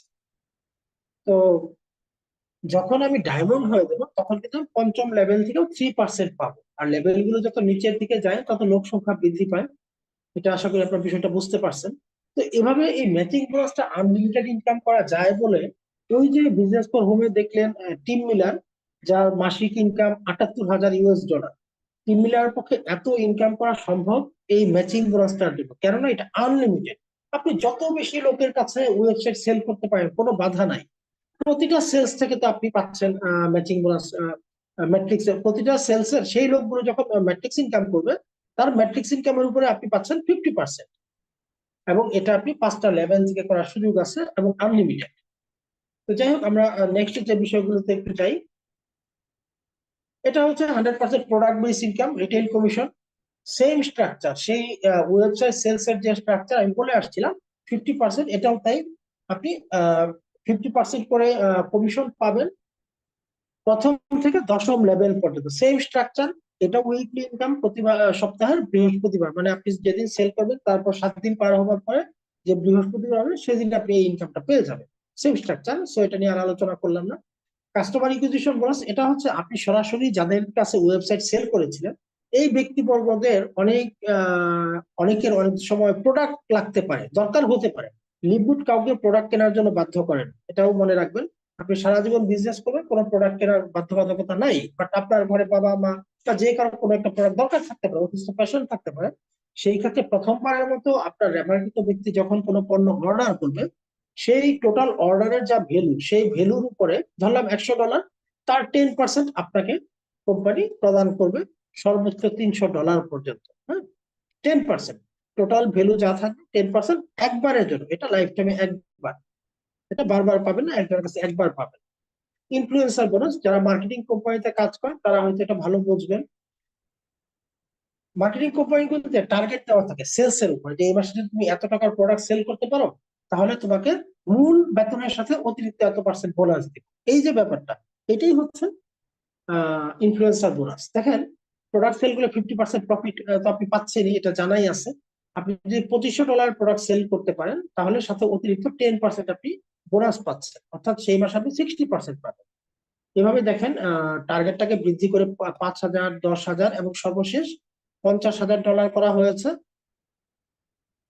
তো যখন আমি ডায়মন্ড হয়ে যাবো, তখন কিন্তু আমি পঞ্চম লেভেল থেকেও 3% পাবো। আর লেভেল গুলো যত নিচের দিকে যায়, তত লোক সংখ্যা বৃদ্ধি পায়। এটা আশা করি আপনার বিষয়টা বুঝতে পারছেন। তো এভাবে এই ম্যাচিং বোনাসটা আনলিমিটেড ইনকাম করা যায় বলে, ওই যে বিজনেস ফর হোমে দেখলেন টিম মিলার, যার মাসিক ইনকাম $78000, টিম মিলার পক্ষে এত ইনকাম করা সম্ভব এই ম্যাচিং বোনাসটার জন্য, কেননা এটা আনলিমিটেড। আপনি যত বেশি লোকের কাছে ওয়েবসাইট সেল করতে পারেন, কোনো বাধা নাই। প্রতিটা সেলস থেকে তো আপনি পাচ্ছেন ম্যাচিং বোনাস। ম্যাট্রিক্স প্রতিটা সেলস এর সেই লোকগুলো যখন ম্যাট্রিক্স ইনকাম করবে, তার ম্যাট্রিক্স ইনকামের উপরে আপনি পাচ্ছেন 50%। এবং এটা আপনি 5টা লেভেল থেকে করার সুযোগ আছে, এবং আনলিমিটেড। তো যাই হোক, আমরা নেক্সট যে বিষয়গুলোতে একটু যাই। এটা হচ্ছে 100% product base income, retail commission, same structure. সেই ওয়েবসাইট সেলস এর যে স্ট্রাকচার আমি বলে আসছিলাম, 50%, এটাও তাই। আপনি 50% করে কমিশন পাবেন প্রথম থেকে দশম লেভেল পর্যন্ত, সেম স্ট্রাকচার। এটা উইকলি ইনকাম, প্রতি সপ্তাহের বৃহস্পতিবার, মানে আপনি যেদিন সেল করবেন তারপর 7 দিন পার হওয়ার পরে যে বৃহস্পতিবার হবে, সেদিন আপনি এই ইনকামটা পেয়ে যাবেন। সেম স্ট্রাকচার, সো এটা নিয়ে আর আলোচনা করলাম না। কাস্টমার ইকুইজিশন বোনাস, এটা হচ্ছে আপনি সরাসরি যাদের কাছে ওয়েবসাইট সেল করেছিলেন, এই ব্যক্তিবর্গদের অনেকের অনেক সময় প্রোডাক্ট লাগতে পারে, দরকার হতে পারে। লিভগুড কাউকে প্রোডাক্ট কেনার জন্য বাধ্য করেন, এটাও মনে রাখবেন। আপনি সারা জীবন বিজনেস করবেন, কোনো প্রোডাক্ট কেনার বাধ্যবাধকতা নাই, বাট আপনার ঘরে বাবা মা বা যে কারো কোনো একটা প্রোডাক্ট দরকার থাকতে পারে, অতিরিক্ত প্যাশন থাকতে পারে। সেই ক্ষেত্রে প্রথমবারের মতো আপনার রেফারকৃত ব্যক্তি যখন কোনো পণ্য অর্ডার করবে, সেই টোটাল অর্ডারের যা ভ্যালু, সেই ভ্যালুর উপরে ধরলাম $100, তার 10% আপনাকে কোম্পানি প্রদান করবে, সর্বোচ্চ $300 পর্যন্ত। হ্যাঁ, 10%, টোটাল ভ্যালু যা থাকবে 10% একবারের জন্য, এটা লাইফ টাইমে একবার, এটা বারবার পাবেন না, একজনের কাছে একবার পাবেন। ইনফ্লুয়েন্সার বোনাস, যারা মার্কেটিং কোম্পানিতে কাজ করেন তারা হয়তো এটা ভালো বুঝবেন। মার্কেটিং কোম্পানিগুলোতে টার্গেট দেওয়া থাকে সেলস এর উপর, যে এই মাসে যদি তুমি এত টাকার প্রোডাক্ট সেল করতে পারো তাহলে তোমাকে মূল বেতনের সাথে অতিরিক্ত এত পার্সেন্ট বোনাস দিবে। এই যে ব্যাপারটা, এটাই হচ্ছে ইনফ্লুয়েন্সার বোনাস। দেখেন, প্রোডাক্ট সেল গুলো 50% প্রফিট তো আপনি পাচ্ছেনই, এটা জানাই আছে। আপনি যদি $2500 প্রোডাক্ট সেল করতে পারেন তাহলে সাথে অতিরিক্ত 10% আপনি বোনাস পাচ্ছেন, অর্থাৎ সেই মাসে আপনি 60% পাবেন। এভাবে দেখেন, টার্গেটটাকে বৃদ্ধি করে 5000, 10,000 এবং সর্বশেষ $50,000 করা হয়েছে।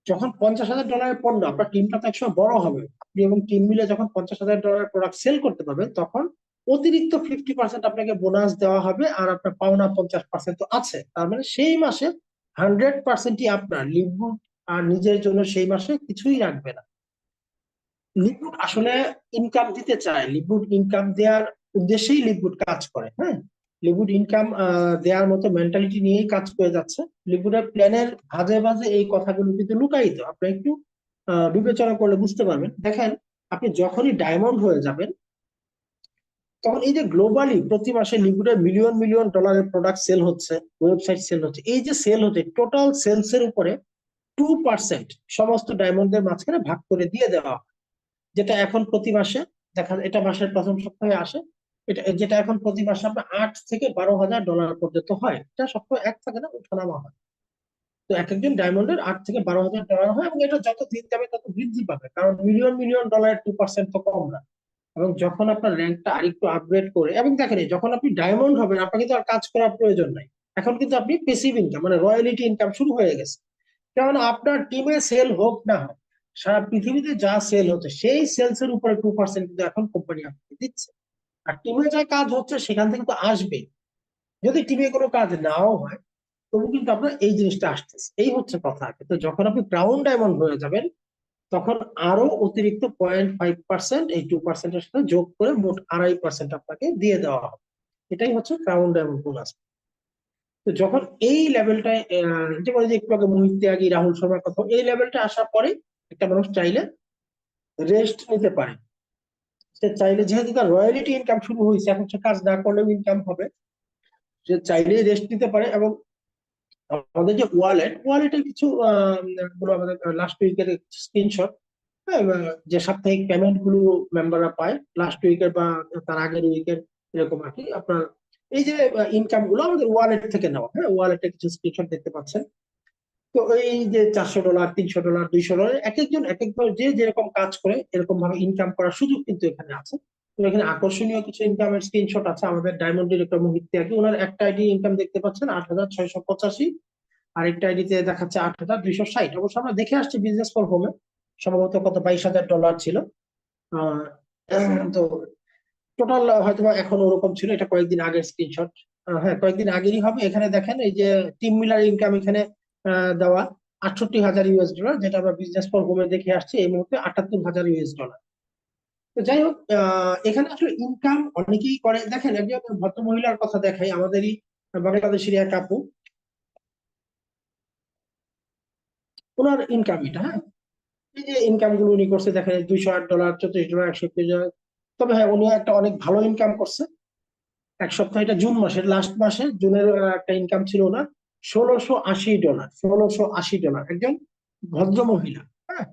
যখন $50,000 পণ্য, আপনার টিমটা তো একসময় বড় হবে, আপনি এবং টিম মিলে যখন $50,000 প্রোডাক্ট সেল করতে পারবেন তখন অতিরিক্ত 50% আপনাকে বোনাস দেওয়া হবে, আর আপনার পাওনা 50% তো আছে। তার মানে সেই মাসে 100%ই আপনার। লিভগুড আর নিজের জন্য সেই মাসে কিছুই রাখবে না। লিকুইড আসলে ইনকাম দিতে চায়, লিকুইড ইনকাম দেওয়ার উদ্দেশ্যেই লিকুইড কাজ করে। হ্যাঁ, লিকুইড ইনকাম দেওয়ার মতো মেন্টালিটি নিয়েই কাজ করে যাচ্ছে। লিকুইডের প্ল্যানের ভাজে ভাজে এই কথাগুলো কিন্তু লুকায়িত, আপনি একটু বিবেচনা করলে বুঝতে পারবেন। দেখেন, আপনি যখনই ডায়মন্ড হয়ে যাবেন তখন এই যে গ্লোবালি প্রতি মাসে লিকুইডের মিলিয়ন মিলিয়ন ডলারের প্রোডাক্ট সেল হচ্ছে, ওয়েবসাইট সেল হচ্ছে, এই যে সেল হচ্ছে টোটাল সেলস এর উপরে 2% সমস্ত ডায়মন্ডের মাঝখানে ভাগ করে দিয়ে দেওয়া হয়। যেটা এখন প্রতি মাসে দেখা যায়, এটা মাসের প্রথম সপ্তাহে আসে, এটা যেটা এখন প্রতি মাসে আপনার $8,000 থেকে $12,000 পর্যন্ত হয়। এটা সপ্তাহে এক থাকে না, ওঠানামা হয়। তো এক একজন ডায়মন্ডের $8,000 থেকে $12,000 হয়, এবং এটা যত দিন যাবে তত বৃদ্ধি পাবে, কারণ মিলিয়ন মিলিয়ন ডলারের 2% তো কম না। এবং যখন আপনার র্যাঙ্কটা আরেকটু আপগ্রেড করে, এবং দেখেন যখন আপনি ডায়মন্ড হবেন আপনাকে কিন্তু আর কাজ করার প্রয়োজন নাই, এখন কিন্তু আপনি পেসিভ ইনকাম মানে রয়্যালিটি ইনকাম শুরু হয়ে গেছে। কারণ আপনার টিমে সেল হোক না হোক, সারা পৃথিবীতে যা সেল হচ্ছে সেই সেলস এর উপরে 2% কিন্তু এখন কোম্পানি আপনাকে দিচ্ছে। আর টিমে যা কাজ হচ্ছে সেখান থেকে তো আসবে, যদি টিমে কোনো কাজ নাও হয় তবু কিন্তু আপনার এই জিনিসটা আসতেছে, এই হচ্ছে কথা। তো যখন আপনি ক্রাউন ডায়মন্ড হয়ে যাবেন তখন আরো অতিরিক্ত 0.5% এই 2%-এর সাথে যোগ করে মোট 2.5% আপনাকে দিয়ে দেওয়া হবে। এটাই হচ্ছে ক্রাউন ডায়মন্ড বোনাস। তো যখন এই লেভেলটায়, যেমন যে একটু আগে মোহিত ত্যাগী, রাহুল শর্মার কথা, এই লেভেলটা আসার পরে একটা মানুষ চাইলে রেস্ট নিতে পারে। সে চাইলে, যেহেতু তার রয়্যালিটি ইনকাম শুরু হয়েছে, এখন সে কাজ না করলেও ইনকাম হবে, সে চাইলেই রেস্ট নিতে পারে। এবং আমাদের যে ওয়ালেটের কিছু গুলো আমাদের লাস্ট উইকের স্ক্রিনশট, যে সাপ্তাহিক পেমেন্ট গুলো মেম্বাররা পায় লাস্ট উইকের বা তার আগের উইকের, এরকম আর কি। আপনার এই যে ইনকাম গুলো আমাদের ওয়ালেট থেকে নেওয়া, হ্যাঁ, ওয়ালেটে কিছু স্ক্রিনশট দেখতে পাচ্ছেন। তো এই যে $400, $300, $200, এক একজন এক একবার যে যেরকম কাজ করে এরকম ভাবে ইনকাম করার সুযোগ কিন্তু এখানে আছে। তো এখানে আকর্ষণীয় কিছু ইনকামের স্ক্রিনশট আছে। আমাদের ডায়মন্ড ডিরেক্টর মোহিত ত্যাগী, ওনার একটা আইডি ইনকাম দেখতে পাচ্ছেন 8,685, আরেকটা আইডিতে দেখাচ্ছে 8,260। অবশ্য আমরা দেখে আসছি বিজনেস ফর হোমে সম্ভবত কত $22,000 ছিল। আহ তো টোটাল হয়তো বা এখন ওরকম ছিল, এটা কয়েকদিন আগের স্ক্রিনশট। হ্যাঁ, কয়েকদিন আগেরই হবে। এখানে দেখেন এই যে টিম মিলার ইনকাম এখানে দেওয়া $68,000, যেটা আমরা বিজনেস ফর হোমে দেখে আসছি এই মুহূর্তে $78,000। তো যাই হোক, এখানে আসলে ইনকাম অনেকেই করে। দেখেন, একজন ভদ্র মহিলার কথা দেখাই, আমাদেরই বাংলাদেশের এক আপু, ওনার ইনকাম এটা। হ্যাঁ, এই যে ইনকাম গুলো উনি করছে দেখেন, $208, $34, $131। তবে হ্যাঁ, উনি একটা অনেক ভালো ইনকাম করছে এক সপ্তাহ, এটা জুন মাসের লাস্ট মাসে, জুনের একটা ইনকাম ছিল না $1,680। $1,680 একজন ভদ্র মহিলা। হ্যাঁ,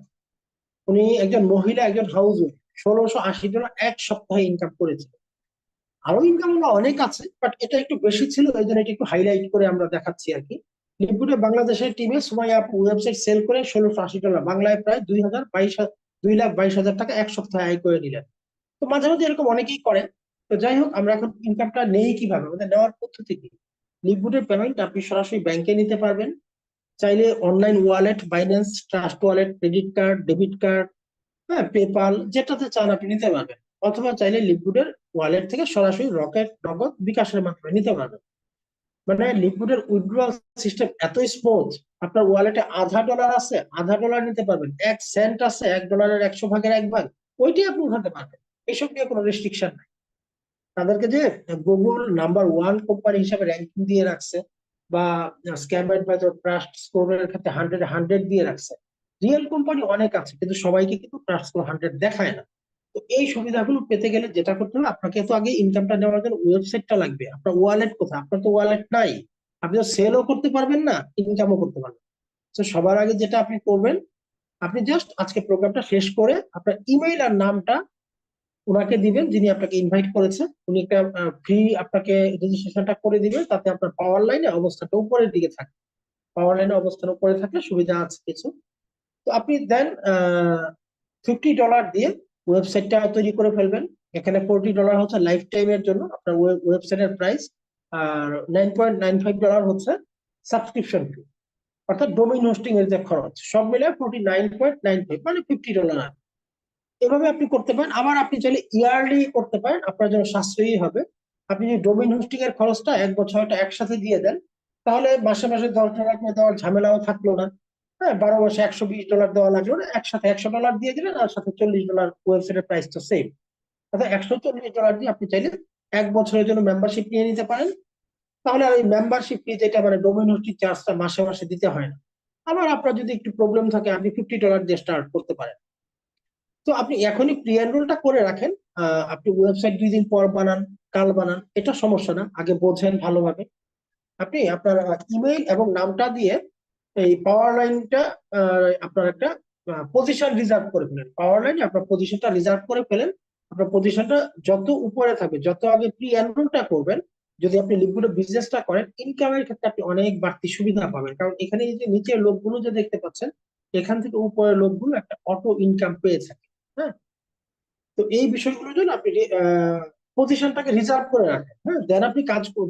উনি একজন মহিলা, একজন হাউস ওয়াইফ, $1,680 এক সপ্তাহে ইনকাম করেছে। আরো ইনকাম অনেক আছে, বাট এটা একটু বেশি ছিল, এই জন্য এটা একটু হাইলাইট করে আমরা দেখাচ্ছি আর কি। লিকুইডে বাংলাদেশের টিমে সুমাইয়া আপু ওয়েবসাইট সেল করে $1,680, বাংলায় প্রায় 2,22,000 টাকা এক সপ্তাহে আয় করে নিলেন। তো মাঝে মাঝে এরকম অনেকেই করে। তো যাই হোক, আমরা এখন ইনকামটা নেই কিভাবে, আমাদের নেওয়ার পদ্ধতি কি? লিকুইডের পেমেন্ট আপনি সরাসরি ব্যাংকে নিতে পারবেন, চাইলে online wallet, Binance trust wallet, credit card, debit card, হ্যাঁ, পেপাল, যেটাতে চান আপনি নিতে পারবেন। অথবা চাইলে লিকুইডের ওয়ালেট থেকে সরাসরি রকেট, নগদ, বিকাশের মাধ্যমে নিতে পারবেন। মানে লিকুইডের উইথড্রয়াল সিস্টেম এত স্মুথ, আপনার ওয়ালেটে $0.50 আছে, $0.50 নিতে পারবেন, 1 সেন্ট আছে, $1 100 ভাগের 1 ভাগ, ওইটাই আপনি উঠাতে পারবেন। এসব নিয়ে কোনো রেস্ট্রিকশন নাই। তাদেরকে যে গুগল নাম্বার 1 কোম্পানি হিসেবে র্যাঙ্কিং দিয়ে রাখছে, বা স্ক্যাম অ্যাডভাইজার ট্রাস্ট স্কোরের ক্ষেত্রে 100 দিয়ে রাখছে, রিয়েল কোম্পানি অনেক আছে, কিন্তু সবাইকে কিন্তু ট্রাস্ট স্কোর 100 দেখায় না। তো এই সুবিধাগুলো পেতে গেলে যেটা করতে হবে, আপনাকে তো আগে ইনকামটা নেওয়ার জন্য ওয়েবসাইটটা লাগবে। আপনার ওয়ালেট কোথায়? আপনার তো ওয়ালেট নাই। আপনি তো সেলও করতে পারবেন না, ইনকামও করতে পারবেন না। তো সবার আগে যেটা আপনি করবেন, আপনি জাস্ট আজকে প্রোগ্রামটা শেষ করে আপনার ইমেইল আর নামটা ওনাকে দিবেন যিনি আপনাকে ইনভাইট করেছে। উনি একটা ফ্রি আপনাকে রেজিস্ট্রেশনটা করে দিবেন, তাতে আপনার পাওয়ার লাইনে অবস্থাটা উপরের দিকে থাকে। পাওয়ার লাইনে অবস্থান উপরে থাকলে সুবিধা আছে কিছু। তো আপনি দেন $50 দিয়ে ওয়েবসাইটটা তৈরি করে ফেলবেন। এখানে $40 হচ্ছে লাইফ টাইমের জন্য আপনার ওয়েবসাইটের প্রাইস, আর $9.95 হচ্ছে সাবস্ক্রিপশন ফি, অর্থাৎ ডোমেইন হোস্টিং এর যে খরচ, সব মিলে $49.95, মানে $50। এভাবে আপনি করতে পারেন। আবার আপনি চাইলে ইয়ারলি করতে পারেন, আপনার জন্য সাশ্রয়ী হবে। আপনি যদি ডোমেইন হোস্টিং এর খরচটা 1 বছরটা একসাথে দিয়ে দেন, তাহলে মাসে মাসে $10 করে দেওয়ার ঝামেলাও থাকলো না। হ্যাঁ, 12 মাসে $120 দেওয়া লাগলো না, একসাথে $100 দিয়ে দিলেন, আর সাথে $40 ওয়েবসাইটের প্রাইসটা সেম। অর্থাৎ $140 দিয়ে আপনি চাইলে 1 বছরের জন্য মেম্বারশিপ নিয়ে নিতে পারেন। তাহলে আর এই মেম্বারশিপ ফি যেটা, মানে ডোমেইন হোস্টিং চার্জটা মাসে মাসে দিতে হয় না। আবার আপনার যদি একটু প্রবলেম থাকে, আপনি $50 দিয়ে স্টার্ট করতে পারেন। তো আপনি এখনই প্রি এনরোলটা করে রাখেন। আপনি ওয়েবসাইট 2 দিন পর বানান, কাল বানান, এটা সমস্যা না, আগে বোঝেন ভালোভাবে। আপনি আপনার ইমেইল এবং নামটা দিয়ে এই পাওয়ার লাইনটা, আপনার একটা পজিশন রিজার্ভ করে ফেলেন। পাওয়ার লাইনে আপনার পজিশনটা রিজার্ভ করে ফেলেন। আপনার পজিশনটা যত উপরে থাকবে, যত আগে প্রি এনরোলটা করবেন, যদি আপনি লিকুইড বিজনেসটা করেন, ইনকামের ক্ষেত্রে আপনি অনেক বাড়তি সুবিধা পাবেন। কারণ এখানে এই যে নিচের লোকগুলো যে দেখতে পাচ্ছেন, এখান থেকে উপরের লোকগুলো একটা অটো ইনকাম পেয়ে থাকে। হ্যাঁ, তো এই বিষয়গুলোর জন্য আপনি পজিশনটাকে রিজার্ভ করে রাখেন। হ্যাঁ, দেন আপনি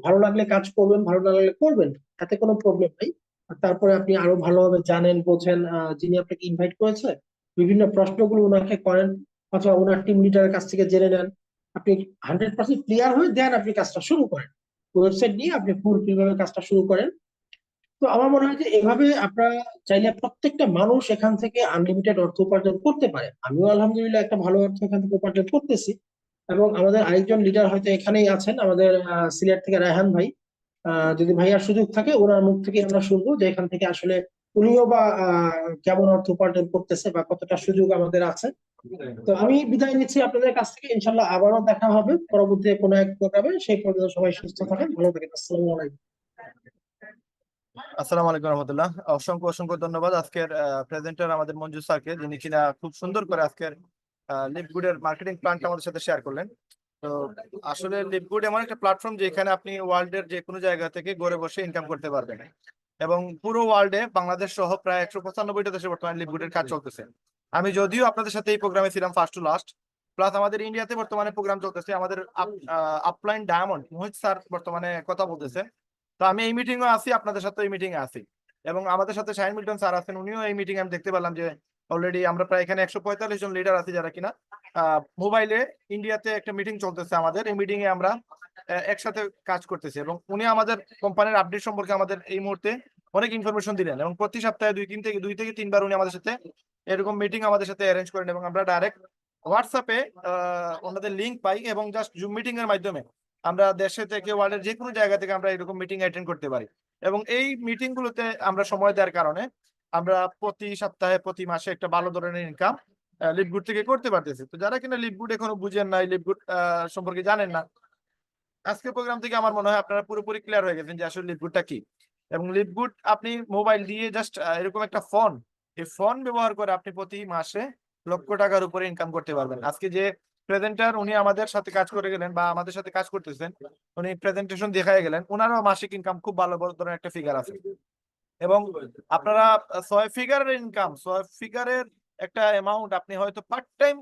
ভালো লাগলে কাজ করবেন, ভালো না লাগলে করবেন, তাতে কোনো প্রবলেম নেই। আর তারপরে আপনি আরো ভালোভাবে জানেন, বোঝেন, যিনি আপনাকে ইনভাইট করেছে, বিভিন্ন প্রশ্নগুলো ওনাকে করেন, অথবা ওনার টিম লিডারের কাছ থেকে জেনে নেন। আপনি 100% ক্লিয়ার হয়ে দেন আপনি কাজটা শুরু করেন। ওয়েবসাইট নিয়ে আপনি ফুলফিল ভাবে কাজটা শুরু করেন। তো আমার মনে হয় যে এভাবে আপনারা চাইলে প্রত্যেকটা মানুষ এখান থেকে আনলিমিটেড অর্থ উপার্জন করতে পারে। আমিও আলহামদুলিল্লাহ একটা ভালো অর্থ এখান থেকে উপার্জন করতেছি। এবং আমাদের আরেকজন লিডার হয়তো এখানেই আছেন, আমাদের সিলেট থেকে রায়হান ভাই। যদি ভাইয়ার সুযোগ থাকে, ওনার মুখ থেকে আমরা শুনবো যে এখান থেকে আসলে উনিও বা কেমন অর্থ উপার্জন করতেছে, বা কতটা সুযোগ আমাদের আছে। তো আমি বিদায় নিচ্ছি আপনাদের কাছ থেকে। ইনশাল্লাহ আবারও দেখা হবে পরবর্তী কোনো এক প্রোগ্রামে। সেই পর্যন্ত সবাই সুস্থ থাকেন, ভালো থাকেন। আসসালামু আলাইকুম। আসসালামু আলাইকুম রহমতুল্লাহ। অসংখ্য অসংখ্য ধন্যবাদ আজকের প্রেজেন্টার আমাদের মঞ্জু স্যারকে, যিনি কিনা খুব সুন্দর করে আজকের লিভগুডের মার্কেটিং প্ল্যানটা আমাদের সাথে শেয়ার করলেন। তো আসলে লিভগুড এমন একটা প্ল্যাটফর্ম যেখানে আপনি ওয়ার্ল্ডের যে কোনো জায়গা থেকে ঘরে বসে ইনকাম করতে পারবেন, এবং পুরো ওয়ার্ল্ডে বাংলাদেশ সহ প্রায় 195টা দেশে বর্তমানে লিভগুডের কাজ চলতেছে। আমি যদিও আপনাদের সাথে এই প্রোগ্রামে ছিলাম ফার্স্ট টু লাস্ট, প্লাস আমাদের ইন্ডিয়াতে বর্তমানে প্রোগ্রাম চলতেছে। আমাদের আপলাইন ডায়মন্ড মোহিত স্যার বর্তমানে কথা বলতেছে। তো আমি এই মিটিং এ আছি, আপনাদের সাথে এই মিটিং এ আছি, এবং আমাদের সাথে শাহিন মিল্টন স্যার আছেন, উনিও এই মিটিং আমি দেখতে পেলাম যে অলরেডি আমরা প্রায় এখানে 145 জন লিডার আছি, যারা কিনা মোবাইলে ইন্ডিয়াতে একটা মিটিং চলতেছে আমাদের। এই মিটিং এ আমরা একসাথে কাজ করতেছি, এবং উনি আমাদের কোম্পানির আপডেট সম্পর্কে আমাদের এই মুহূর্তে অনেক ইনফরমেশন দিলেন, এবং প্রতি সপ্তাহে 2 থেকে 3 বার উনি আমাদের সাথে এরকম মিটিং আমাদের সাথে অ্যারেঞ্জ করেন, এবং আমরা ডাইরেক্ট হোয়াটসঅ্যাপে ওনাদের লিঙ্ক পাই, এবং জাস্ট জুম মিটিং এর মাধ্যমে আমরা দেশে থেকে ওয়ার্ল্ডের যে কোনো জায়গা থেকে আমরা এরকম মিটিং অ্যাটেন্ড করতে পারি। এবং এই মিটিং গুলোতে আমরা সময় দেওয়ার কারণে আমরা প্রতি সপ্তাহে প্রতি মাসে একটা ভালো ধরনের ইনকাম লিভগুড থেকে করতে পারতেছি। তো যারা কিনা লিভগুড এখনো বুঝেন নাই, লিভগুড সম্পর্কে জানেন না, আজকের প্রোগ্রাম থেকে আমার মনে হয় আপনারা পুরোপুরি ক্লিয়ার হয়ে গেছেন যে আসলে লিভগুডটা কি। এবং লিভগুড আপনি মোবাইল দিয়ে জাস্ট এরকম একটা ফোন, এই ফোন ব্যবহার করে আপনি প্রতি মাসে লক্ষ টাকার উপরে ইনকাম করতে পারবেন। আজকে যে প্রেজেন্টার উনি আমাদের সাথে কাজ করে গেলেন বা আমাদের সাথে কাজ করতেছেন, উনি প্রেজেন্টেশন দেখায় গেলেন, ওনারও মাসিক ইনকাম খুব ভালো বড় ধরনের একটা ফিগার আছে। এবং আপনারা 6 ফিগারের ইনকাম, 6 ফিগারের একটা অ্যামাউন্ট আপনি হয়তো পার্ট টাইম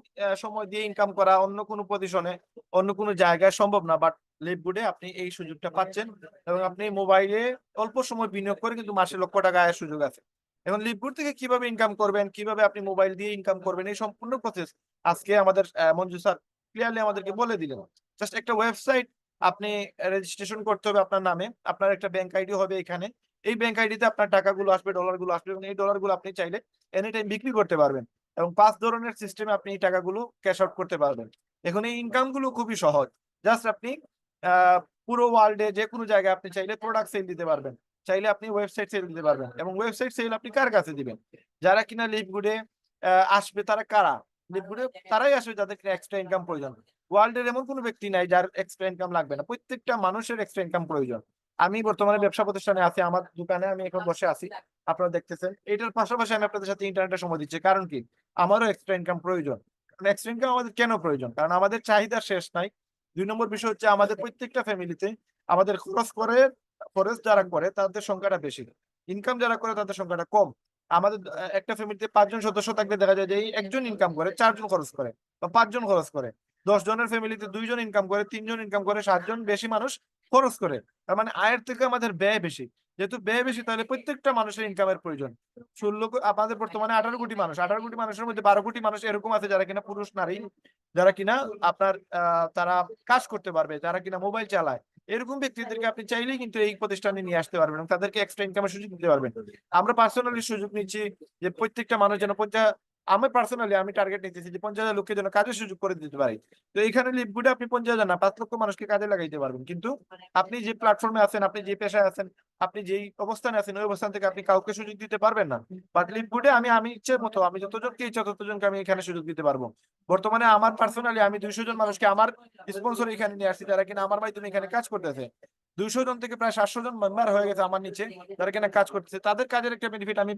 সময় দিয়ে ইনকাম করা অন্য কোনো পজিশনে অন্য কোনো জায়গায় সম্ভব না, বাট লিভগুডে আপনি এই সুযোগটা পাচ্ছেন, এবং আপনি মোবাইলে অল্প সময় বিনিয়োগ করে কিন্তু মাসে লক্ষ টাকা আয়ের সুযোগ আছে। এখন লিভগুড থেকে কিভাবে ইনকাম করবেন, কিভাবে আপনি মোবাইল দিয়ে ইনকাম করবেন, এই সম্পূর্ণ প্রসেস আজকে আমাদের মঞ্জু স্যার ক্লিয়ারলি আমাদেরকে বলে দিলেন। জাস্ট একটা ওয়েবসাইট আপনি রেজিস্ট্রেশন করতে হবে আপনার নামে, আপনার একটা ব্যাংক আইডি হবে এখানে, এই ব্যাংক আইডিতে আপনার টাকাগুলো আসবে, ডলারগুলো আসবে, এবং এই ডলারগুলো আপনি চাইলে এনি টাইম বিক্রি করতে পারবেন, এবং 5 ধরনের সিস্টেমে আপনি এই টাকাগুলো ক্যাশ আউট করতে পারবেন। এখন এই ইনকাম গুলো খুবই সহজ, জাস্ট আপনি পুরো ওয়ার্ল্ডে যে কোনো জায়গায় আপনি চাইলে প্রোডাক্ট সেল দিতে পারবেন, চাইলে আপনি ওয়েবসাইট সেল দিতে পারবেন, এবং ওয়েবসাইট সেল আপনি কার কাছে দিবেন? যারা কিনা লিভগুডে আসবে, তারা কারা? লিভগুডে তারাই আসবে যাদের কিনা এক্সট্রা ইনকাম প্রয়োজন। ওয়ার্ল্ডের এমন কোনো ব্যক্তি নাই যার এক্সট্রা ইনকাম লাগবে না, প্রত্যেকটা মানুষের এক্সট্রা ইনকাম প্রয়োজন। আমি বর্তমানে ব্যবসা প্রতিষ্ঠানে আছি, আমার দোকানে আমি এখন বসে আছি, আপনারা দেখতেছেন। এটার পাশাপাশি আমি আপনাদের সাথে ইন্টারনেটে সময় দিচ্ছি, কারণ কি? আমারও এক্সট্রা ইনকাম প্রয়োজন। এক্সট্রা ইনকাম আমাদের কেন প্রয়োজন? কারণ আমাদের চাহিদা শেষ নাই। 2 নম্বর বিষয় হচ্ছে আমাদের প্রত্যেকটা ফ্যামিলিতে আমাদের খরচ যারা করে তাদের সংখ্যাটা বেশি, ইনকাম যারা করে তাদের সংখ্যাটা কম। আমাদের একটা ফ্যামিলিতে 5 জন সদস্য থাকলে দেখা যায় যে এই একজন ইনকাম করে, 4 জন খরচ করে, বা 5 জন খরচ করে। 10 জনের ফ্যামিলিতে 2 জন ইনকাম করে, 3 জন ইনকাম করে, 7 জন বেশি মানুষ খরচ করে। তার মানে আয়ের থেকে আমাদের ব্যয় বেশি। যেহেতু ব্যয় বেশি, তাহলে প্রত্যেকটা মানুষের ইনকামের প্রয়োজন। 16 আমাদের বর্তমানে 18 কোটি মানুষ, 18 কোটি মানুষের মধ্যে 12 কোটি মানুষ এরকম আছে যারা কিনা পুরুষ নারী, যারা কিনা আপনার তারা কাজ করতে পারবে, যারা কিনা মোবাইল চালায়। এরকম ব্যক্তিদেরকে আপনি চাইলেই কিন্তু এই প্রতিষ্ঠানে নিয়ে আসতে পারবেন এবং তাদেরকে এক্সট্রা ইনকামের সুযোগ দিতে পারবেন। আমরা পার্সোনালি সুযোগ নিচ্ছি যে প্রত্যেকটা মানুষ যেন আমি পার্সোনালি আমি টার্গেট নিতেছি যে 50,000 লোককে যেন কাজের সুযোগ করে দিতে পারি। তো এখানে লিভগুডে আপনি 50,000 না, 5 লক্ষ মানুষকে কাজে লাগাইতে পারবেন। কিন্তু আপনি যে প্ল্যাটফর্মে আছেন, আপনি যে পেশায় আছেন, আপনি যেই অবস্থানে আছেন, ওই অবস্থান থেকে আপনি কাউকে সুযোগ দিতে পারবেন না। বাট লিভগুডে আমি ইচ্ছে মতো আমি যতজনকে ইচ্ছা ততজনকে আমি এখানে সুযোগ দিতে পারবো। বর্তমানে আমার পার্সোনালি আমি 200 জন মানুষকে আমার স্পন্সর এখানে নিয়ে আসছি, যারা কিনা আমার মাধ্যমে এখানে কাজ করতেছে। 200 জন থেকে প্রায় 700 জন মেম্বার হয়ে গেছে আমার নিচে, যারা কিনা কাজ করতেছে। তাদের কাজের একটা বেনিফিট আমি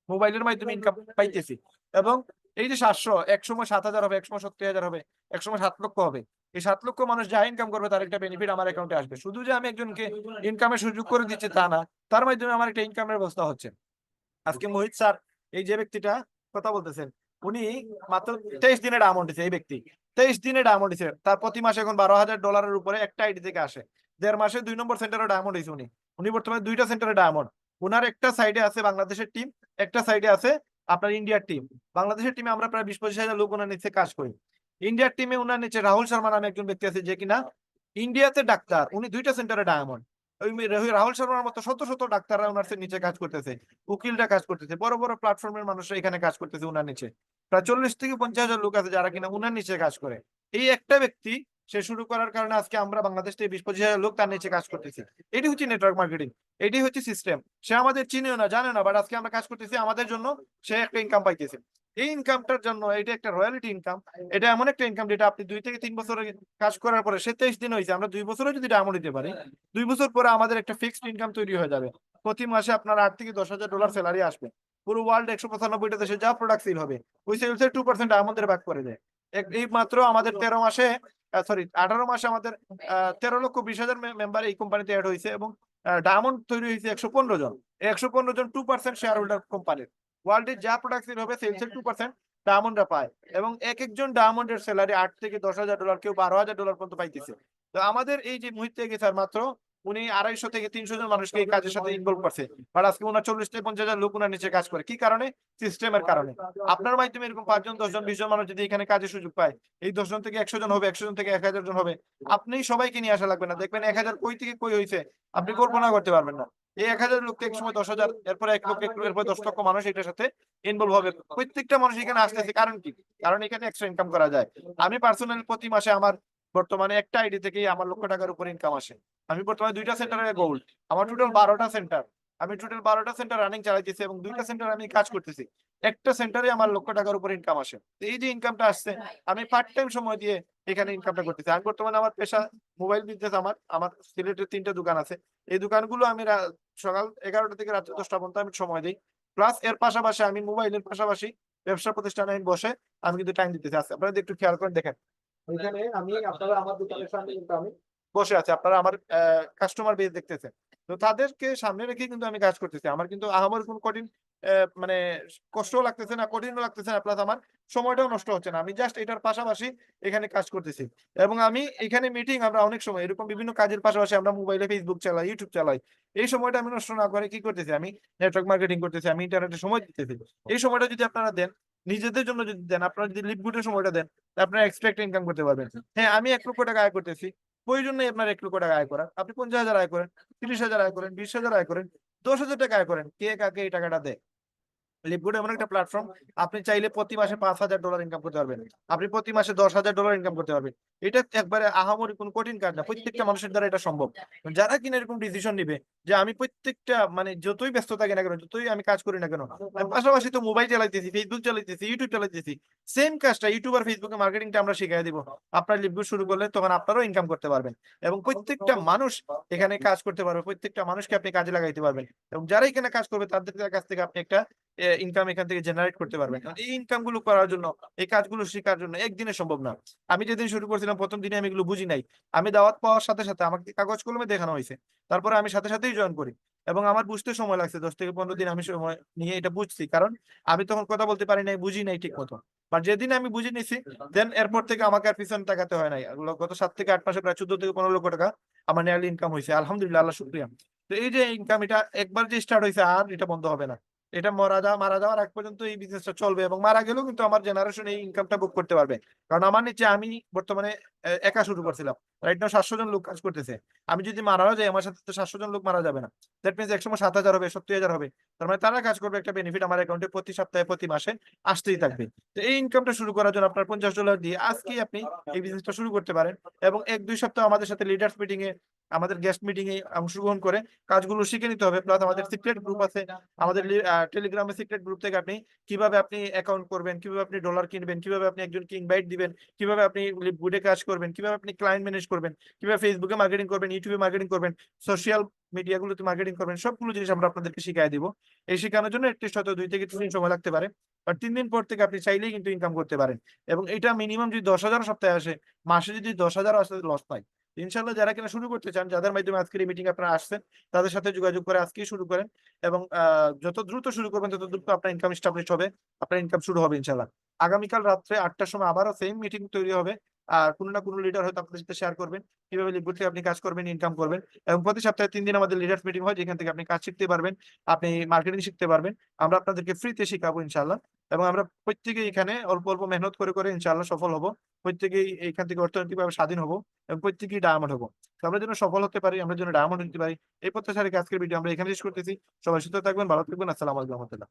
মোবাইলের মাধ্যমে ইনকাম পাইতেছি। এবং এই যে 700 একসময় 7,000 হবে, একসময় 70,000 হবে, একসময় 7 লক্ষ হবে। এই 7 লক্ষ মানুষ যা ইনকাম করবে তার একটা বেনিফিট আমার অ্যাকাউন্টে আসবে। শুধু যে আমি একজনকে ইনকামের সুযোগ করে দিচ্ছি তা না, তার মাধ্যমে আমার একটা ইনকামের ব্যবস্থা হচ্ছে। আজকে মোহিত স্যার, এই যে ব্যক্তিটা কথা বলতেছেন, উনি মাত্র 23 দিনে ডায়মন্ড দিছে। এই ব্যক্তি 23 দিনে ডায়মন্ড দিছে, তার প্রতি মাসে এখন $12,000 উপরে একটা আইডি থেকে আসে। 1.5 মাসে 2 নম্বর সেন্টারে ডায়মন্ড হয়েছে উনি। উনি বর্তমানে 2টা সেন্টারে ডায়মন্ড। উনার একটা সাইডে আছে বাংলাদেশের টিম, একটা সাইডে আছে আপনার ইন্ডিয়ার টিম। বাংলাদেশের টিমে আমরা প্রায় 20-25 হাজার লোক ওনার নিচে কাজ করি। ইন্ডিয়ার টিমে ওনার নিচে রাহুল শর্মা নামে একজন ব্যক্তি আছে, যে কিনা ইন্ডিয়াতে ডাক্তার, উনি 2টা সেন্টারে ডায়মন্ড। রাহুল শর্মার মতো শত শত ডাক্তাররা ওনার নিচে কাজ করতেছে, উকিলরা কাজ করতেছে, বড় বড় প্ল্যাটফর্মের মানুষরা এখানে কাজ করতেছে উনার নিচে। প্রায় 40 থেকে 50 হাজার লোক আছে যারা কিনা উনার নিচে কাজ করে। এই একটা ব্যক্তি সে শুরু করার কারণে আজকে আমরা বাংলাদেশ থেকে 20-25 হাজার লোক তার নিচে কাজ করতেছি। এটি হচ্ছে নেটওয়ার্ক মার্কেটিং, এটি হচ্ছে সিস্টেম। সে আমাদের চিনেও না, জানে না, বাট আজকে আমরা কাজ করতেছি, আমাদের জন্য সে একটা ইনকাম পাইতেছে। এই ইনকামটার জন্য এটা একটা রয়্যালিটি ইনকাম। এটা এমন একটা ইনকাম যেটা আপনি 2 থেকে 3 বছরের কাজ করার পরে, সে 23 দিন হয়েছে, আমরা 2 বছরও যদি ডায়মন্ড দিতে পারি, 2 বছর পরে আমাদের একটা ফিক্সড ইনকাম তৈরি হয়ে যাবে। প্রতি মাসে আপনার $8,000 থেকে $10,000 স্যালারি আসবে। পুরো ওয়ার্ল্ড 195টা দেশে যা প্রোডাক্ট সেল হবে, ওই সেলসের 2% আমাদের ভাগ করে দেয়। এই মাত্র আমাদের 13 মাসে 18 মাসে আমাদের 13,20,000 মেম্বার এই কোম্পানিতে অ্যাড হয়েছে, এবং ডায়মন্ড তৈরি হয়েছে 115 জন। 115 জন 2% শেয়ার হোল্ডার কোম্পানির। ওয়ার্ল্ডে যা প্রোডাক্ট সেল হবে সেলসের 2% ডায়মন্ডরা পায়, এবং এক একজন ডায়মন্ডের স্যালারি $8,000 থেকে $10,000, কেউ $12,000 পর্যন্ত পাইতেছে। তো আমাদের এই যে মুহিতে গেছে মাত্র, উনি 250 থেকে 300 জন মানুষকে এই কাজের সাথে ইনভলভ করছে। বাট আজকে ওনার 40 থেকে 50 হাজার লোক ওনার নিচে কাজ করে। কি কারণে? সিস্টেমের কারণে। আপনার মাধ্যমে এরকম 5 জন, 10 জন, 20 জন মানুষ যদি এখানে কাজের সুযোগ পায়, এই 10 জন থেকে 100 জন হবে, 100 জন থেকে 1,000 জন হবে। আপনি সবাইকে নিয়ে আসা লাগবে না, দেখবেন 1,000 কই থেকে কই হয়েছে আপনি কল্পনা করতে পারবেন না। এই 1,000 লোককে এক সময় 10,000, এরপরে 1 লক্ষ, এরপরে 10 লক্ষ মানুষ এটার সাথে ইনভলভ হবে। প্রত্যেকটা মানুষ এখানে আসতেছে, কারণ কি? কারণ এখানে এক্সট্রা ইনকাম করা যায়। আমি পার্সোনালি প্রতি মাসে আমার বর্তমানে একটা আইডি থেকেই আমার $1,00,000 উপর ইনকাম আসে। আমি বর্তমানে 2টা সেন্টারে গোল্ড, আমার টোটাল 12টা সেন্টার। আমি টোটাল 12টা সেন্টার রানিং চালাইতেছি, এবং 2টা সেন্টার আমি কাজ করতেছি। একটা সেন্টারে আমার $1,00,000 উপর ইনকাম আসে। তো এই যে ইনকামটা আসছে, আমি পার্ট টাইম সময় দিয়ে এখানে ইনকামটা করতেছি। আমি বর্তমানে আমার পেশা মোবাইল বিজনেস। আমার সিলেটের 3টা দোকান আছে। এই দোকানগুলো আমি সকাল 11টা থেকে রাত 10টা পর্যন্ত আমি সময় দিই। প্লাস এর পাশাপাশি আমি মোবাইলের পাশাপাশি ব্যবসা প্রতিষ্ঠানে আমি বসে আমি কিন্তু টাইম দিতেছি। আপনারা যদি একটু খেয়াল করে দেখেন, ওইখানে আপনারা আমার দোকানের সামনে কিন্তু আমি বসে আছি, আপনারা আমার কাস্টমার বেস দেখতেছেন। তো তাদেরকে সামনে রেখে কিন্তু আমি কাজ করতেছি। আমার কিন্তু আমার কোনো কঠিন মানে কষ্টও লাগতেছে না, কঠিনও লাগতেছে না, প্লাস আমার সময়টাও নষ্ট হচ্ছে না। আমি জাস্ট এটার পাশাপাশি এখানে কাজ করতেছি। এবং আমি এখানে মিটিং, আমরা অনেক সময় এরকম বিভিন্ন কাজের পাশাপাশি আমরা মোবাইলে ফেসবুক চালাই, ইউটিউব চালাই। এই সময়টা আমি নষ্ট না করে কি করতেছি, আমি নেটওয়ার্ক মার্কেটিং করতেছি, আমি ইন্টারনেটে সময় দিতেছি। এই সময়টা যদি আপনারা দেন, নিজেদের জন্য যদি দেন, আপনারা যদি লিভগুডের সময়টা দেন, আপনারা এক্সট্রা ইনকাম করতে পারবেন। হ্যাঁ, আমি $1,00,000 আয় করতেছি, প্রয়োজন নেই আপনার 1 লক্ষ টাকা আয় করার। আপনি 50,000 আয় করেন, 30,000 আয় করেন, 20,000 আয় করেন, 10,000 টাকা আয় করেন। কে কাকে এই টাকাটা দেয়? লিপগুড এমন একটা প্ল্যাটফর্ম, আপনি চাইলে প্রতি মাসে $5,000 ইনকাম করতে পারবেন। আপনি প্রতি মাসে $10,000 ইনকাম করতে পারবেন। এটা একবারে আহামরি কোনো কঠিন কাজ না। প্রত্যেকটা মানুষের দ্বারা এটা সম্ভব। যারা কিনা এরকম ডিসিশন নিবে যে আমি প্রত্যেকটা মানে যতই ব্যস্ত থাকি না কেন, যতই আমি কাজ করি না কেন, আমি পাশাপাশি তো মোবাইল চালাইতেছি, ফেসবুক চালাইতেছি, ইউটিউব চালাইতেছি। সেম কাজটা ইউটিউব আর ফেসবুকে মার্কেটিংটা আমরা শিখাই দিব। আপনার লিপগুড শুরু করলে তখন আপনারাও ইনকাম করতে পারবেন। এবং প্রত্যেকটা মানুষ এখানে কাজ করতে পারবে। প্রত্যেকটা মানুষকে আপনি কাজে লাগাইতে পারবেন। এবং যারা এখানে কাজ করবে তাদের কাছ থেকে আপনি একটা ইনকাম এখান থেকে জেনারেট করতে পারবেন। কারণ এই ইনকাম গুলো করার জন্য, এই কাজগুলো শেখার জন্য একদিনে সম্ভব না। আমি যেদিন শুরু করছিলাম প্রথম দিনে আমি এগুলো বুঝি নাই। আমি দাওয়াত পাওয়ার সাথে সাথে আমাকে কাগজ কলমে দেখানো হয়েছে। তারপরে আমি সাথে সাথেই জয়েন করি এবং আমার বুঝতে সময় লাগছে 10 থেকে 15 দিন আমি সময় নিয়ে এটা বুঝছি। কারণ আমি তখন কথা বলতে পারি নাই, বুঝি নাই ঠিক মতো। বাট যেদিন আমি বুঝে নিছি দেন এরপর থেকে আমাকে আর পিছনে তাকাতে হয় নাই। গত 7 থেকে 8 মাসে প্রায় 14 থেকে 15 লক্ষ টাকা আমার নিয়ারলি ইনকাম হয়েছে, আলহামদুলিল্লাহ, আল্লাহ শুকরিয়া। তো এই যে ইনকাম, এটা একবার যে স্টার্ট হয়েছে আর এটা বন্ধ হবে না। এটা মারা যাওয়ার আগ পর্যন্ত এই বিজনেসটা চলবে এবং মারা গেলেও কিন্তু আমার জেনারেশন এই ইনকামটা বুক করতে পারবে। কারণ আমার নিচে আমি বর্তমানে একা শুরু করছিলাম। রাইট নাও 700 জন লোক কাজ করতেছে। আমি যদি মারাও যাই আমার সাথে তো 700 জন লোক মারা যাবে না। দ্যাট মিনস একসময় 7,000 হবে, 70,000 হবে। তার মানে তারা কাজ করবে, একটা বেনিফিট আমার অ্যাকাউন্টে প্রতি সপ্তাহে প্রতি মাসে আসতেই থাকবে। তো এই ইনকামটা শুরু করার জন্য আপনার $50 দিয়ে আজকেই আপনি এই বিজনেসটা শুরু করতে পারেন। এবং 1-2 সপ্তাহ আমাদের সাথে লিডার্স মিটিং এ, আমাদের গেস্ট মিটিং এ অংশগ্রহণ করে কাজগুলো শিখে নিতে হবে। প্লাস আমাদের সিক্রেট গ্রুপ আছে, আমাদের টেলিগ্রামে সিক্রেট গ্রুপ থেকে আপনি কিভাবে আপনি অ্যাকাউন্ট করবেন, কিভাবে আপনি ডলার কিনবেন, কিভাবে আপনি একজনকে ইনভাইট দিবেন, কিভাবে আপনি লিপগুডে কাজ করবেন, কিভাবে আপনি ক্লায়েন্ট ম্যানেজ করবেন, কিভাবে ফেসবুকে মার্কেটিং করবেন, ইউটিউবে মার্কেটিং করবেন, সোশ্যাল মিডিয়াগুলোতে মার্কেটিং করবেন, সবগুলো জিনিস আমরা আপনাদেরকে শিখিয়ে দিব। এই শেখানোর জন্য এটলিস্ট হয়তো 2 থেকে 3 দিন সময় লাগতে পারে। আর 3 দিন পর থেকে আপনি চাইলেই কিন্তু ইনকাম করতে পারেন। এবং এটা মিনিমাম যদি 10,000 সপ্তাহে আসে, মাসে যদি 10,000 আসে লস নাই। ইনশাল্লাহ যারা কিনা শুরু করতে চান, যাদের মাধ্যমে আজকের এই মিটিং আপনারা আসছেন, তাদের সাথে যোগাযোগ করে আজকেই শুরু করেন। এবং যত দ্রুত শুরু করবেন তত দ্রুত আপনার ইনকাম এস্টাবলিশ হবে, আপনার ইনকাম শুরু হবে ইনশাল্লাহ। আগামীকাল রাত্রে 8টার সময় আবারও সেম মিটিং তৈরি হবে। আর কোনো না কোনো লিডার হয়তো আপনাদের সাথে শেয়ার করবেন কিভাবে লিপগুড থেকে আপনি কাজ করবেন, ইনকাম করবেন। এবং প্রতি সপ্তাহে 3 দিন আমাদের লিডার্স মিটিং হয়, যেখান থেকে আপনি কাজ শিখতে পারবেন, আপনি মার্কেটিং শিখতে পারবেন। আমরা আপনাদেরকে ফ্রিতে শিখাবো ইনশাল্লাহ। এবং আমরা প্রত্যেকেই এখানে অল্প অল্প মেহনত করে করে ইনশাল্লাহ সফল হব। প্রত্যেকেই এইখান থেকে অর্থনৈতিকভাবে স্বাধীন হবো এবং প্রত্যেকেই ডায়মন্ড হবো। তো আমরা যেন সফল হতে পারি, আমরা যেন ডায়মন্ড হতে পারি, এই প্রত্যাশায় রেখে আজকের ভিডিও আমরা এখানে শেষ করতেছি। সবাই সুস্থ থাকবেন, ভালো থাকবেন। আসসালামু আলাইকুম রহমতুল্লাহ।